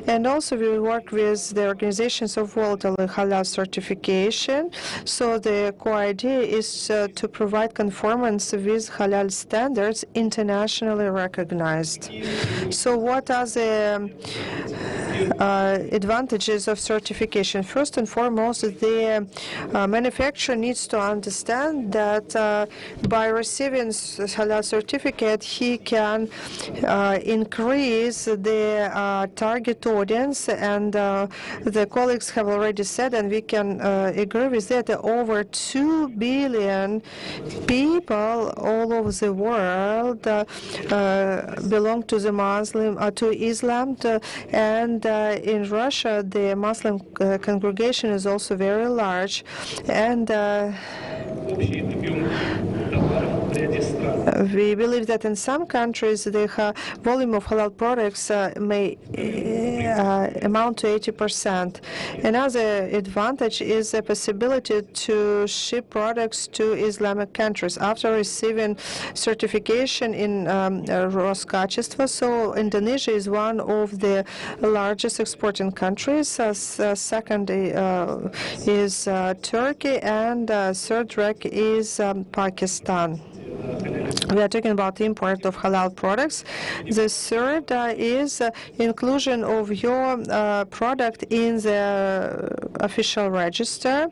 and also we work with the organizations of World Halal certification. So the core idea is to provide conformance with halal standards internationally recognized. So what are the advantages of certification? First and foremost, the manufacturer needs to understand that by receiving halal certificate, he can increase the target audience, and the colleagues have already said, and we can agree with that, over 2 billion people all over the world belong to the to Islam, and in Russia the Muslim congregation is also very large, and we believe that in some countries the volume of halal products may amount to 80%. Another advantage is the possibility to ship products to Islamic countries after receiving certification in Roskачество. So Indonesia is one of the largest exporting countries. Second is Turkey, and third rank is Pakistan. We are talking about the import of halal products. The third is inclusion of your product in the official register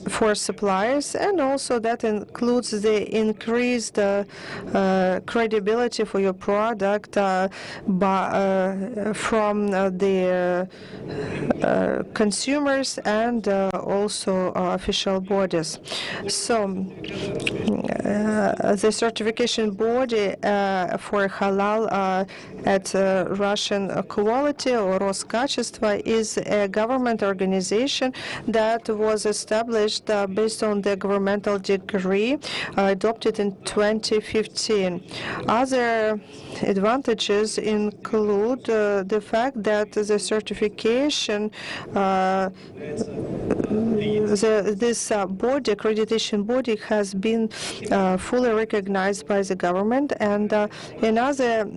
for suppliers, and also that includes the increased credibility for your product from the consumers and also official bodies. So the certification body for halal at Russian quality, or Roskачество, is a government organization that was established based on the governmental decree adopted in 2015. Other advantages include the fact that the certification, this body, accreditation body, has been fully recognized by the government, and another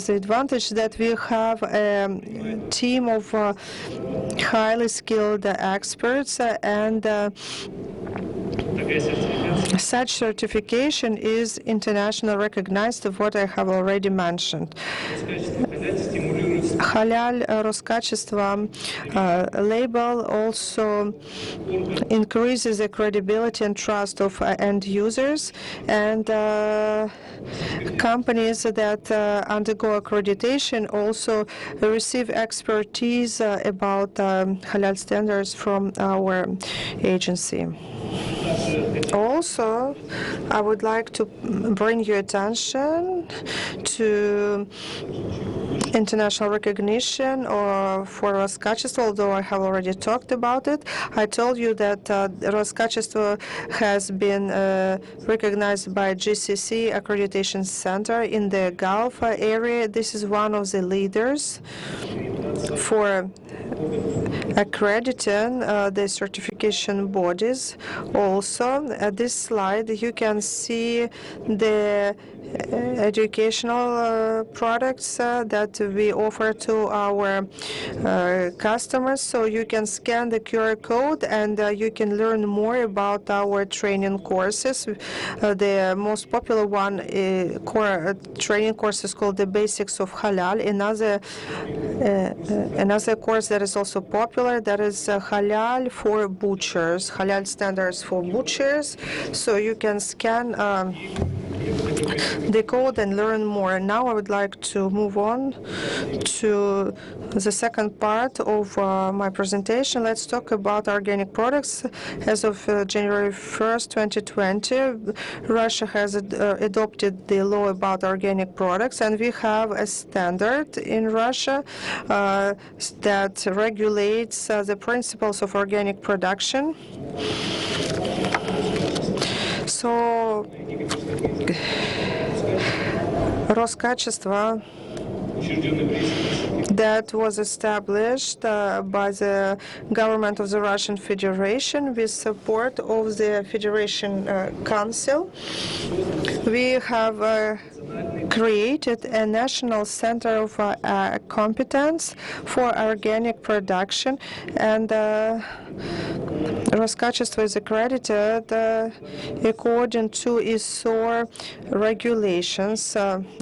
advantage that we have a team of highly skilled experts, and such certification is internationally recognized, of what I have already mentioned. Halal Roskachество label also increases the credibility and trust of end users, and companies that undergo accreditation also receive expertise about halal standards from our agency. Also, I would like to bring your attention to international recognition or for Roskachество, although I have already talked about it. I told you that Roskachество has been recognized by GCC Accreditation Center in the Gulf area. This is one of the leaders for accrediting the certification bodies. Also, at this slide, you can see the educational products that we offer to our customers. So you can scan the QR code and you can learn more about our training courses. The most popular one training course is called the Basics of Halal. Another course that is also popular, that is Halal for butchers, Halal standards for butchers. So you can scan the code and learn more. Now I would like to move on to the second part of my presentation. Let's talk about organic products. As of January 1st, 2020, Russia has adopted the law about organic products, and we have a standard in Russia that regulates the principles of organic production. So, Roskachество that was established by the government of the Russian Federation with support of the Federation Council. We have created a national center of competence for organic production, and Roskachество is accredited according to ISO regulations.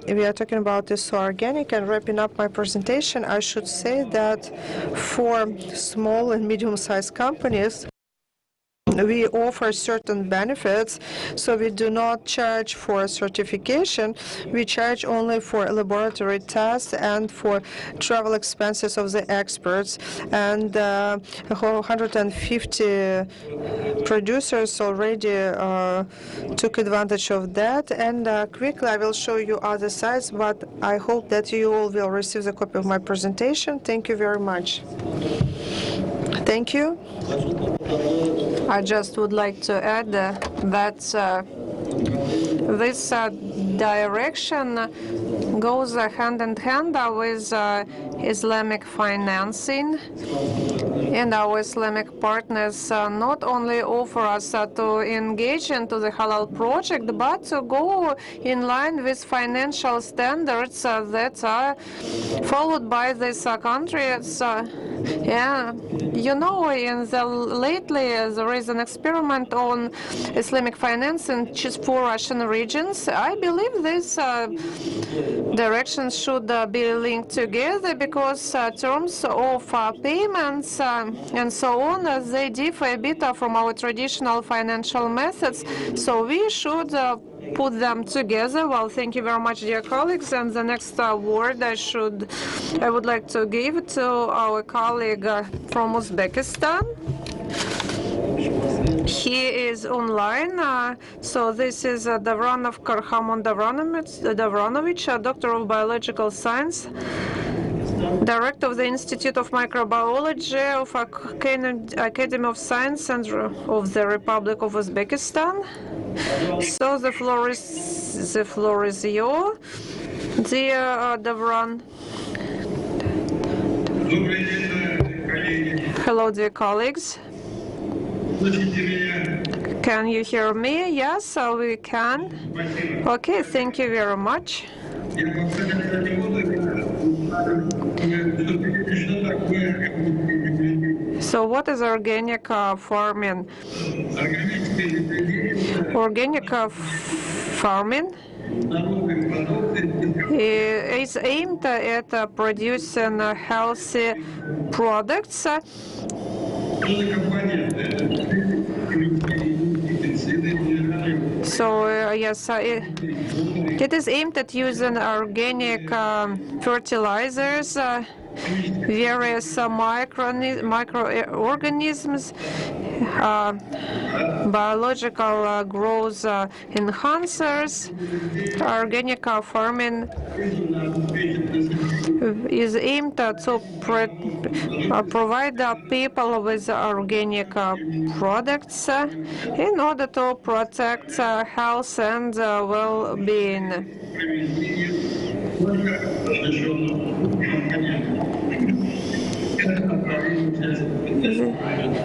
We are talking about ISO organic, and wrapping up my presentation, I should say that for small and medium-sized companies, we offer certain benefits, so we do not charge for certification. We charge only for laboratory tests and for travel expenses of the experts. And 150 producers already took advantage of that. And quickly, I will show you other sites, but I hope that you all will receive the copy of my presentation. Thank you very much. Thank you. I just would like to add that this direction goes hand in hand with Islamic financing, and our Islamic partners not only offer us to engage into the halal project, but to go in line with financial standards that are followed by these countries. Yeah, you know, lately there is an experiment on Islamic financing just for Russian regions. I believe these directions should be linked together because terms of payments and so on, they differ a bit from our traditional financial methods. So we should put them together. Well, thank you very much, dear colleagues. And the next word I would like to give to our colleague from Uzbekistan. He is online. So this is Davronov Karhamon Davronovich, Doctor of Biological Science, Director of the Institute of Microbiology of Academy of Science and of the Republic of Uzbekistan. So the floor is yours, dear Davron. Hello, dear colleagues. Can you hear me? Yes, we can. Okay, thank you very much. So what is organic farming? Organic farming is aimed at producing healthy products. So yes, it is aimed at using organic fertilizers, various microorganisms, biological growth enhancers. Organic farming is aimed to provide people with organic products in order to protect health and well-being.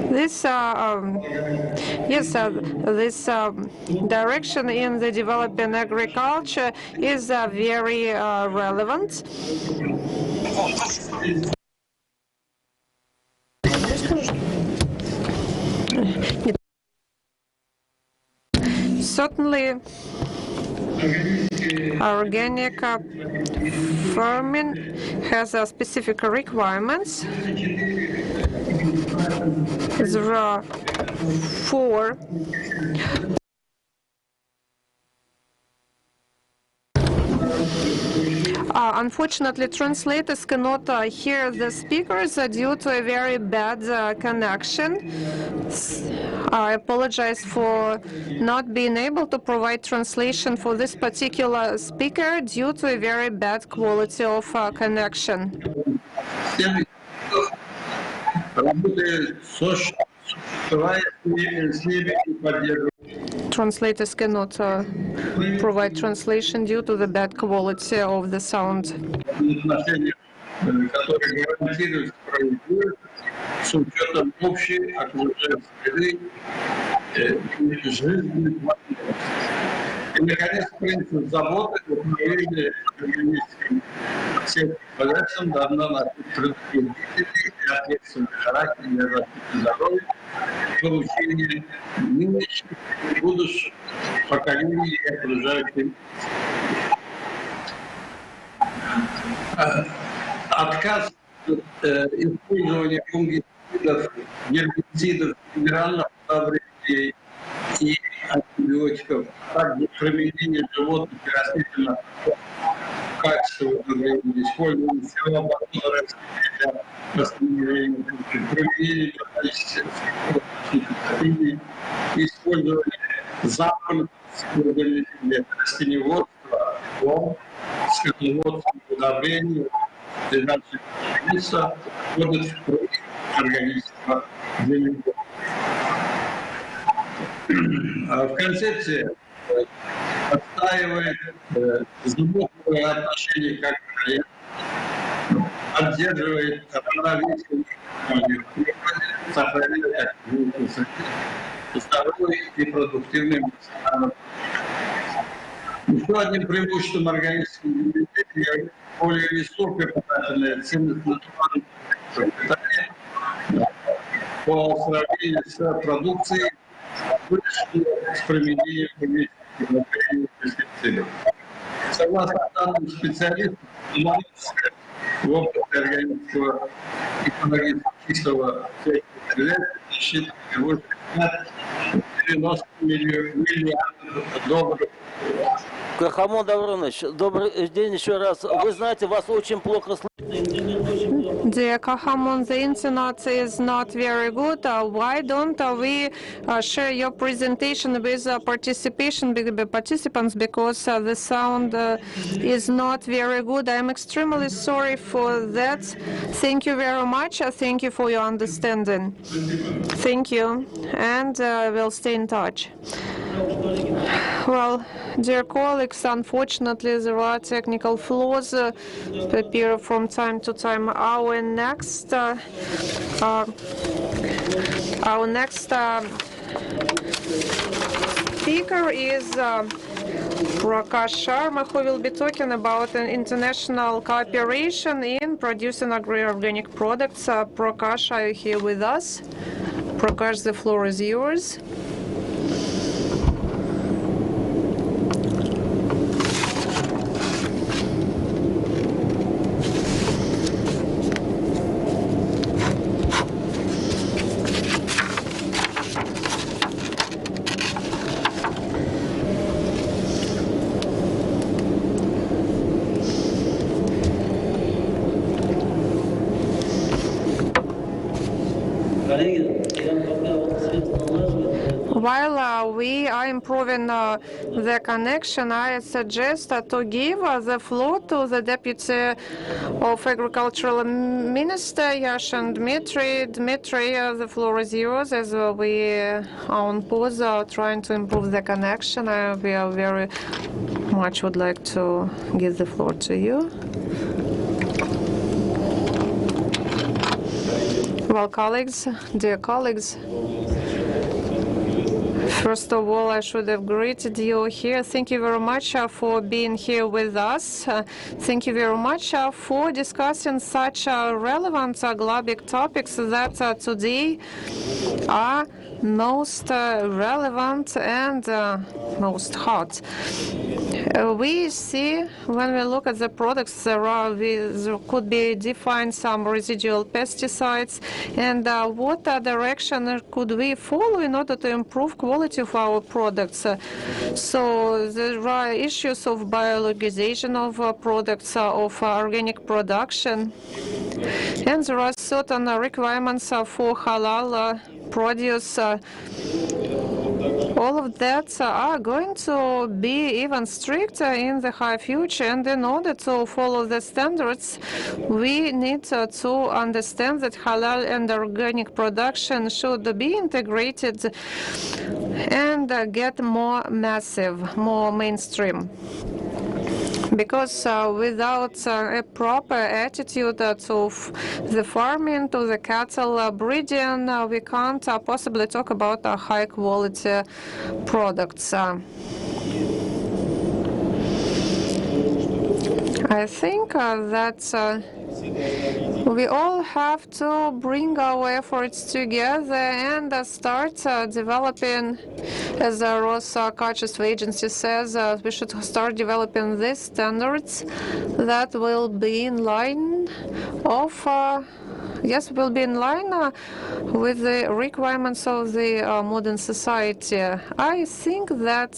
This, this direction in the developing agriculture is very relevant. Certainly, organic farming has specific requirements. There are 4 unfortunately, translators cannot hear the speakers due to a very bad connection. I apologize for not being able to provide translation for this particular speaker due to a very bad quality of connection. Translators cannot provide translation due to the bad quality of the sound. С учетом общей окружающей среды и жизненных возможностей. И, наконец, принцип заботы о управлении органическим сельскохозяйством давно носить предупредительный и ответственный характер для защиты здоровья, получения нынешних и будущих поколений и окружающей. Отказ использования фунгицидов, гербицидов, минеральных удобрений и антибиотиков, также применение животных и растительных качества удобрений, использование всего оборудования для восстановления, применение биологических использование западных для растениеводства, скотоводства, удобрений, для наших организмов входит в круг органического движения. В концепции отстаивает здоровое отношение как к клиенту, поддерживает равновесие сохраняет здоровый и продуктивный эмоциональный. Еще одним преимуществом органического движения более высокая показательная ценность натурального питания по сравнению с продукцией, с применением пестицидов. Согласно данным специалистов, в области органического экологически чистого считает 90 миллиардов долларов. Кахамон Давронович, добрый день еще раз. Вы знаете, вас очень плохо слышно. Dear Kahamon, the internet is not very good. Why don't we share your presentation with participants, because the sound is not very good. I'm extremely sorry for that. Thank you very much. Thank you for your understanding. Thank you, and we'll stay in touch. Well, dear colleagues, unfortunately there are technical flaws appear from time to time. Our next speaker is Prakash Sharma, who will be talking about an international cooperation in producing agri-organic products. Prakash, are you here with us? Prakash, the floor is yours. While we are improving the connection, I suggest to give the floor to the Deputy of Agricultural Minister, Yashin Dmitry. Dmitry, the floor is yours as we are on pause trying to improve the connection. We are very much would like to give the floor to you. Well, colleagues, dear colleagues, first of all, I should have greeted you here. Thank you very much for being here with us. Thank you very much for discussing such relevant global topics that today are most relevant and most hot. We see when we look at the products, there could be defined some residual pesticides, and what direction could we follow in order to improve quality of our products. So there are issues of biologization of products, of organic production, and there are certain requirements for halal produce. All of that are going to be even stricter in the high future, and in order to follow the standards, we need to understand that halal and organic production should be integrated and get more massive, more mainstream. Because without a proper attitude to the farming, to the cattle breeding, we can't possibly talk about high quality products. I think that we all have to bring our efforts together and start developing, as the Rosa Kачество Agency says, we should start developing these standards that will be in line of will be in line with the requirements of the modern society. I think that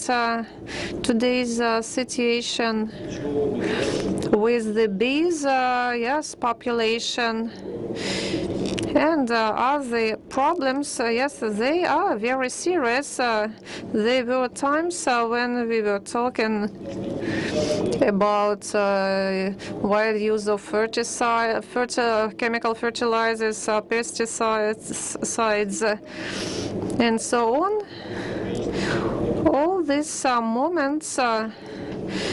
today's situation with the bees, population and other problems, yes, they are very serious. There were times when we were talking about wide use of chemical fertilizers, pesticides, and so on. All these moments,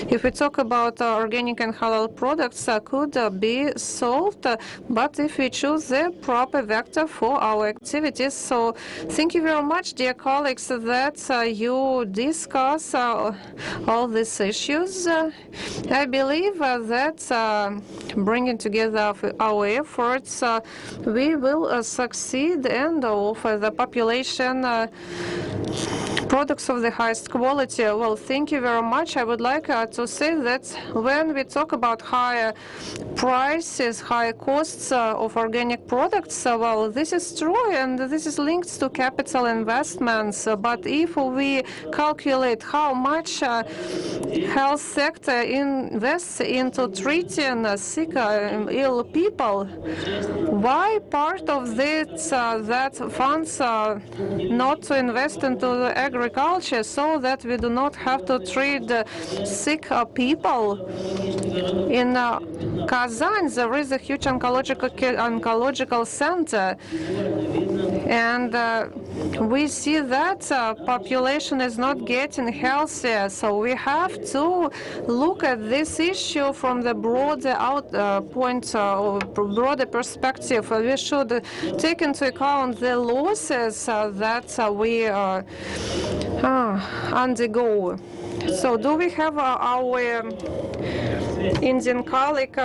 if we talk about organic and halal products, could be solved, but if we choose the proper vector for our activities. So thank you very much, dear colleagues, that you discuss all these issues. I believe that bringing together our efforts, we will succeed and offer the population products of the highest quality. Well, thank you very much. I would like to say that when we talk about higher prices, higher costs of organic products, well, this is true, and this is linked to capital investments. But if we calculate how much health sector invests into treating sick, ill people, why part of this that funds not to invest into the agriculture so that we do not have to treat sick people? In Kazan, there is a huge oncological center, and we see that population is not getting healthier. So we have to look at this issue from the broader broader perspective. We should take into account the losses that we undergo. So do we have our Indian colleague?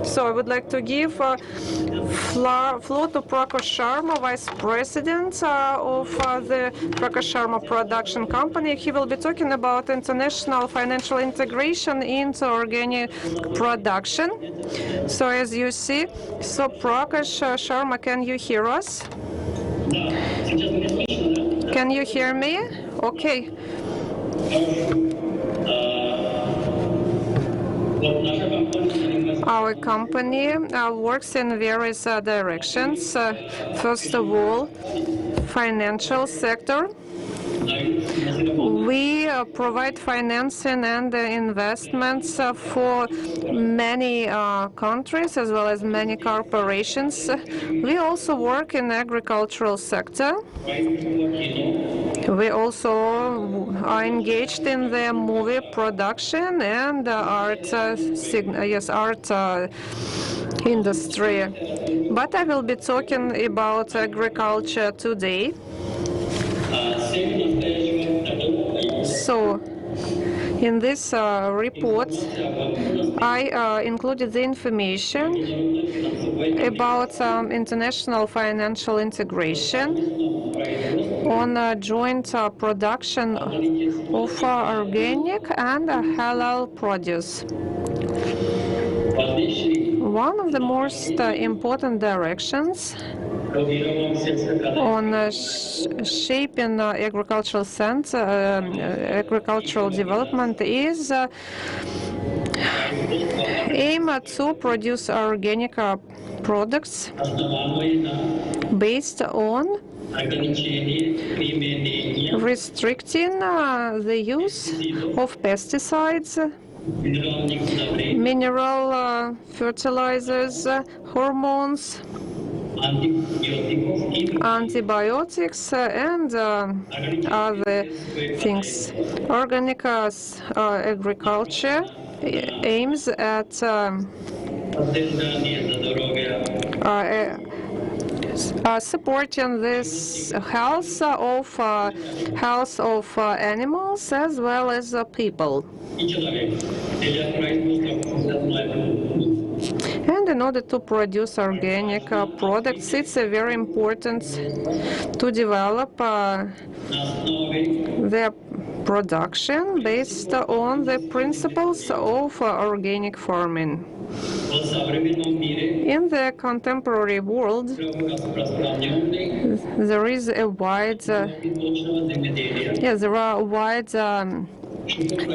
So I would like to give floor to Prakash Sharma, Vice President of the Prakash Sharma Production Company. He will be talking about international financial integration into organic production. So as you see, so Prakash Sharma, can you hear us? Can you hear me? Okay. Our company works in various directions. First of all, financial sector. We provide financing and investments for many countries as well as many corporations. We also work in the agricultural sector. We also are engaged in the movie production and art industry. But I will be talking about agriculture today. So, in this report, I included the information about international financial integration on joint production of organic and halal produce. One of the most important directions on shaping agricultural development is aim to produce organic products based on restricting the use of pesticides, mineral fertilizers, hormones, antibiotics, and other things. Organic agriculture aims at supporting this health of animals as well as people. And in order to produce organic products, it's very important to develop their production based on the principles of organic farming. In the contemporary world, there is a wide, there are wide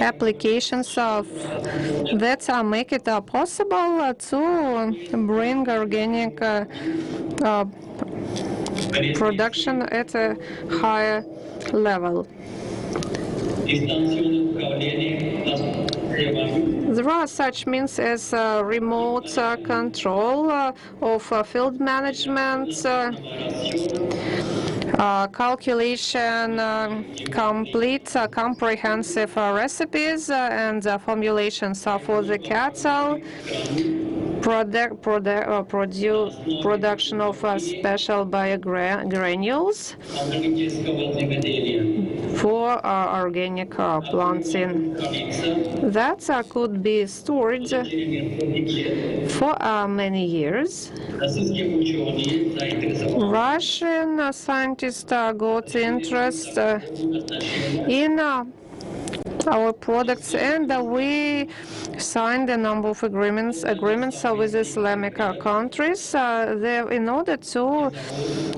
applications that make it possible to bring organic production at a higher level. There are such means as remote control of field management, calculation, complete comprehensive recipes and formulations for the cattle, production of special biogranules for organic planting. That could be stored for many years. Russian scientists got interest in our products, and we signed a number of agreements with Islamic countries in order to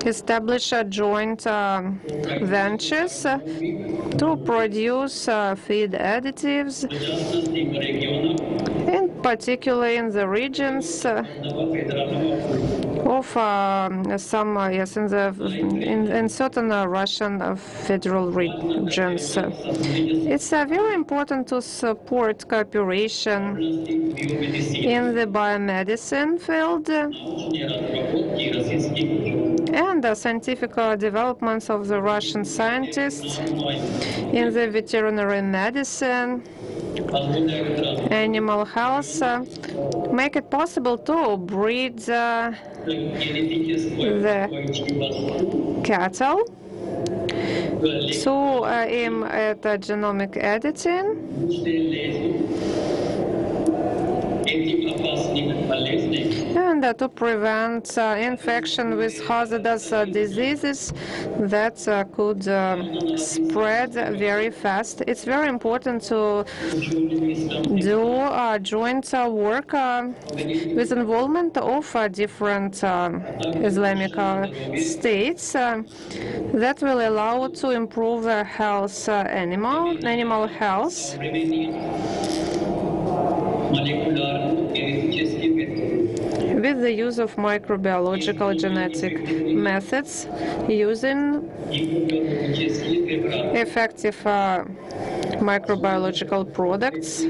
establish joint ventures to produce feed additives, in particular in the regions of in certain Russian federal regions. It's very important to support cooperation in the biomedicine field and the scientific developments of the Russian scientists in the veterinary medicine, animal health, make it possible to breed the cattle, to aim at genomic editing, and to prevent infection with hazardous diseases that could spread very fast. It's very important to do joint work with involvement of different Islamic states that will allow to improve health, animal health. with the use of microbiological genetic methods, using effective microbiological products.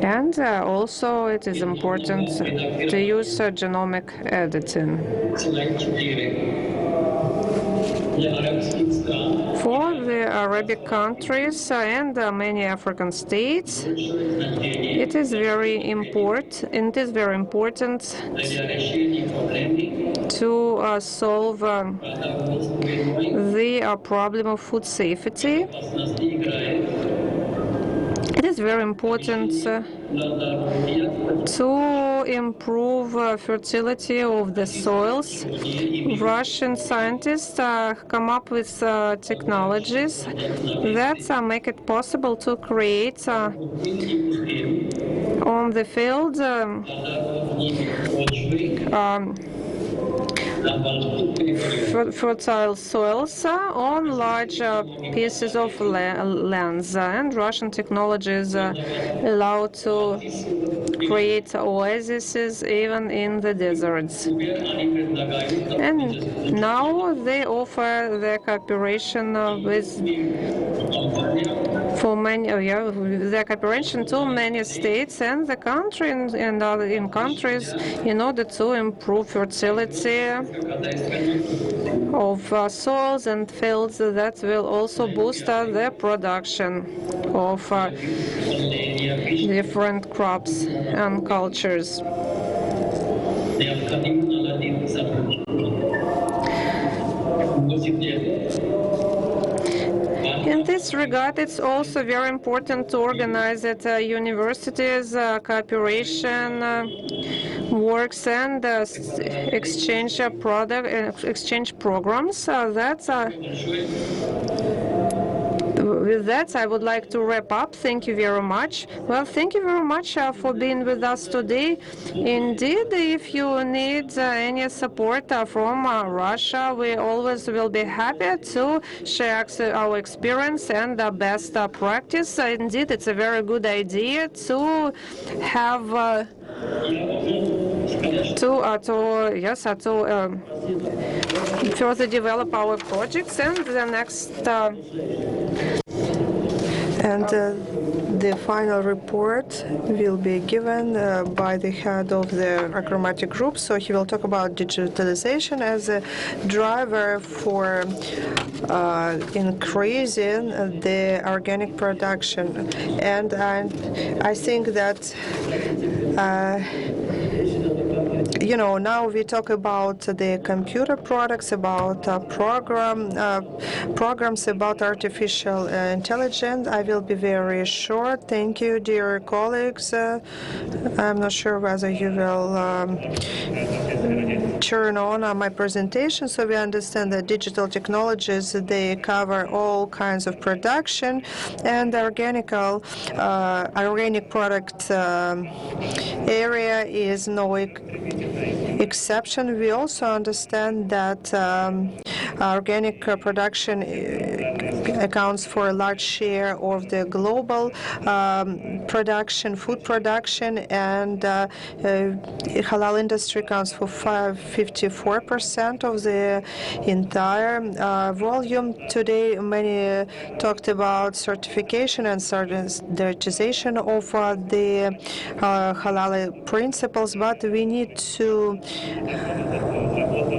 And also it is important to use genomic editing. For the Arabic countries and many African states, it is very important to solve the problem of food safety. It is very important to improve fertility of the soils. Russian scientists come up with technologies that make it possible to create on the field fertile soils on large pieces of lands, and Russian technologies allow to create oases even in the deserts. And now they offer their cooperation their cooperation to many states and the country and other in countries in order to improve fertility of soils and fields that will also boost the production of different crops and cultures. In this regard, it's also very important to organize at universities cooperation works and exchange programs. With that, I would like to wrap up. Thank you very much. Well, thank you very much for being with us today. Indeed, if you need any support from Russia, we always will be happy to share our experience and best practice. Indeed, it's a very good idea to have further develop our projects. And the next the final report will be given by the head of the agromatic group. So he will talk about digitalization as a driver for increasing the organic production. And I think that now we talk about the computer products, about programs about artificial intelligence. I will be very short. Thank you, dear colleagues. I'm not sure whether you will turn on my presentation, so we understand that digital technologies, they cover all kinds of production, and organic product area is no exception. We also understand that organic production accounts for a large share of the global food production, and halal industry accounts for 54% of the entire volume. Today, many talked about certification and standardization of the halal principles, but we need to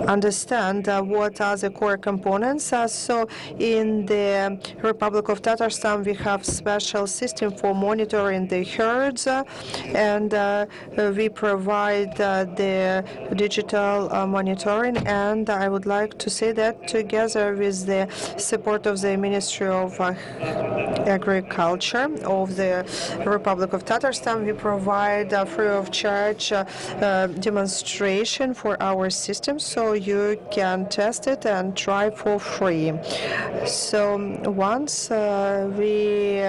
understand what are the core components. So in the Republic of Tatarstan, we have special system for monitoring the herds, and we provide the digital monitoring. And I would like to say that together with the support of the Ministry of Agriculture of the Republic of Tatarstan, we provide free of charge demonstration for our system, so you can test it and try for free. So once we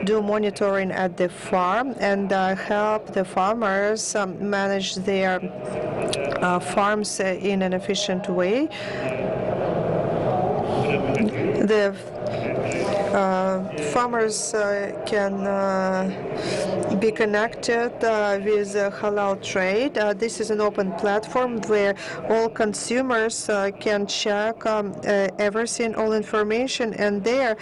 do monitoring at the farm and help the farmers manage their farms in an efficient way. The farmers can be connected with halal trade. This is an open platform where all consumers can check everything, all information, and there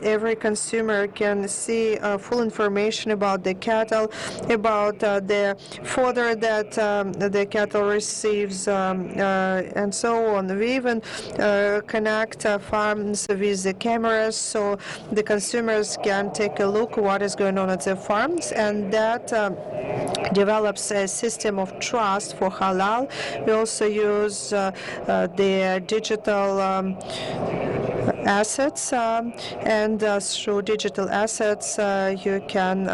every consumer can see full information about the cattle, about the fodder that the cattle receives, and so on. We even connect farms with the cameras so the consumers can take a look what is going on at the farms, and that develops a system of trust for halal. We also use the digital assets, and through digital assets you can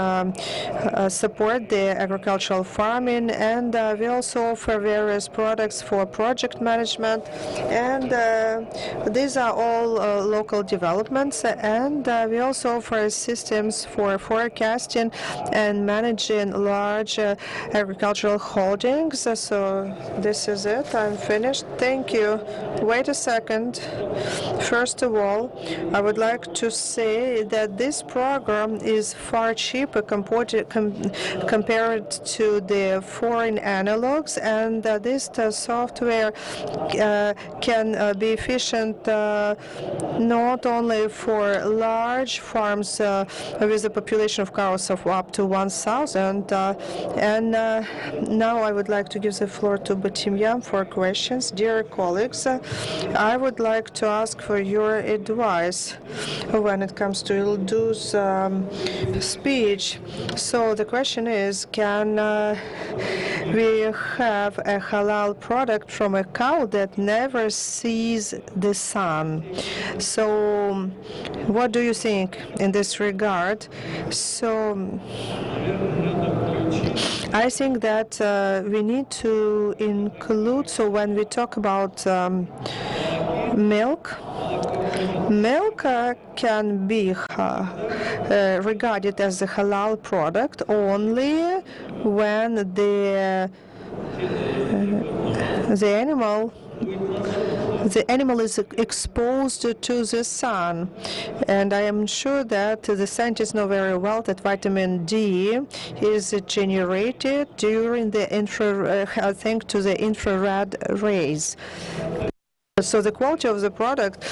support the agricultural farming, and we also offer various products for project management, and these are all local developments, and we also offer systems for forecasting and managing large agricultural holdings. So this is it. I'm finished. Thank you. Wait a second. First of all, I would like to say that this program is far cheaper compared to the foreign analogs, and this software can be efficient not only for large farms with a population of cows of up to 1,000. And now I would like to give the floor to Batimyan for questions. Dear colleagues, I would like to ask for your advice when it comes to Ildu's speech. So the question is, can we have a halal product from a cow that never sees the sun? So what do you think in this regard? So I think that we need to include, so when we talk about milk can be regarded as a halal product only when the animal is exposed to the sun. And I am sure that the scientists know very well that vitamin D is generated during the thanks to the infrared rays. So the quality of the product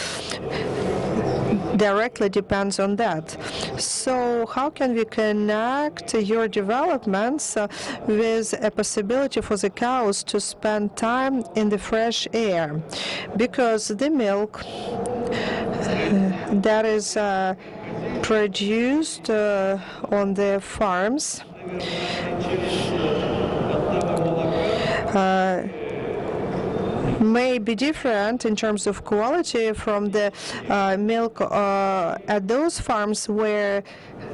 directly depends on that. So how can we connect your developments with a possibility for the cows to spend time in the fresh air? Because the milk that is produced on the farms may be different in terms of quality from the milk at those farms where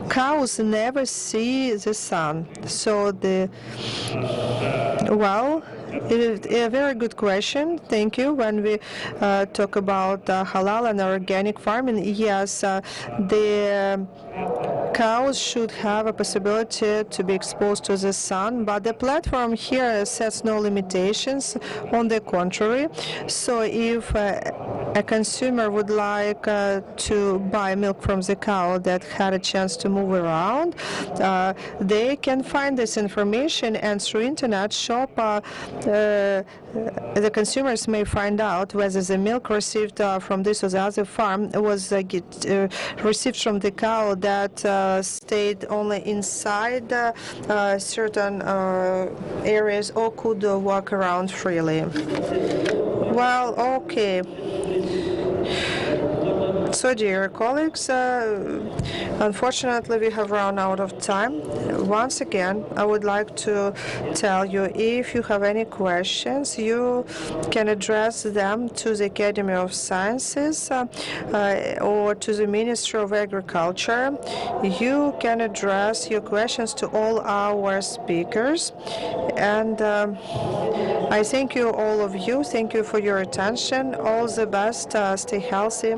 cows never see the sun. So a very good question. Thank you. When we talk about halal and organic farming, yes, the cows should have a possibility to be exposed to the sun, but the platform here sets no limitations. On the contrary, so if a consumer would like to buy milk from the cow that had a chance to move around, they can find this information, and through internet shop the consumers may find out whether the milk received from this or the other farm was received from the cow that stayed only inside certain areas or could walk around freely. Well, okay. So, dear colleagues, unfortunately we have run out of time. Once again, I would like to tell you, if you have any questions, you can address them to the Academy of Sciences or to the Ministry of Agriculture. You can address your questions to all our speakers. And I thank you, all of you. Thank you for your attention. All the best. Stay healthy.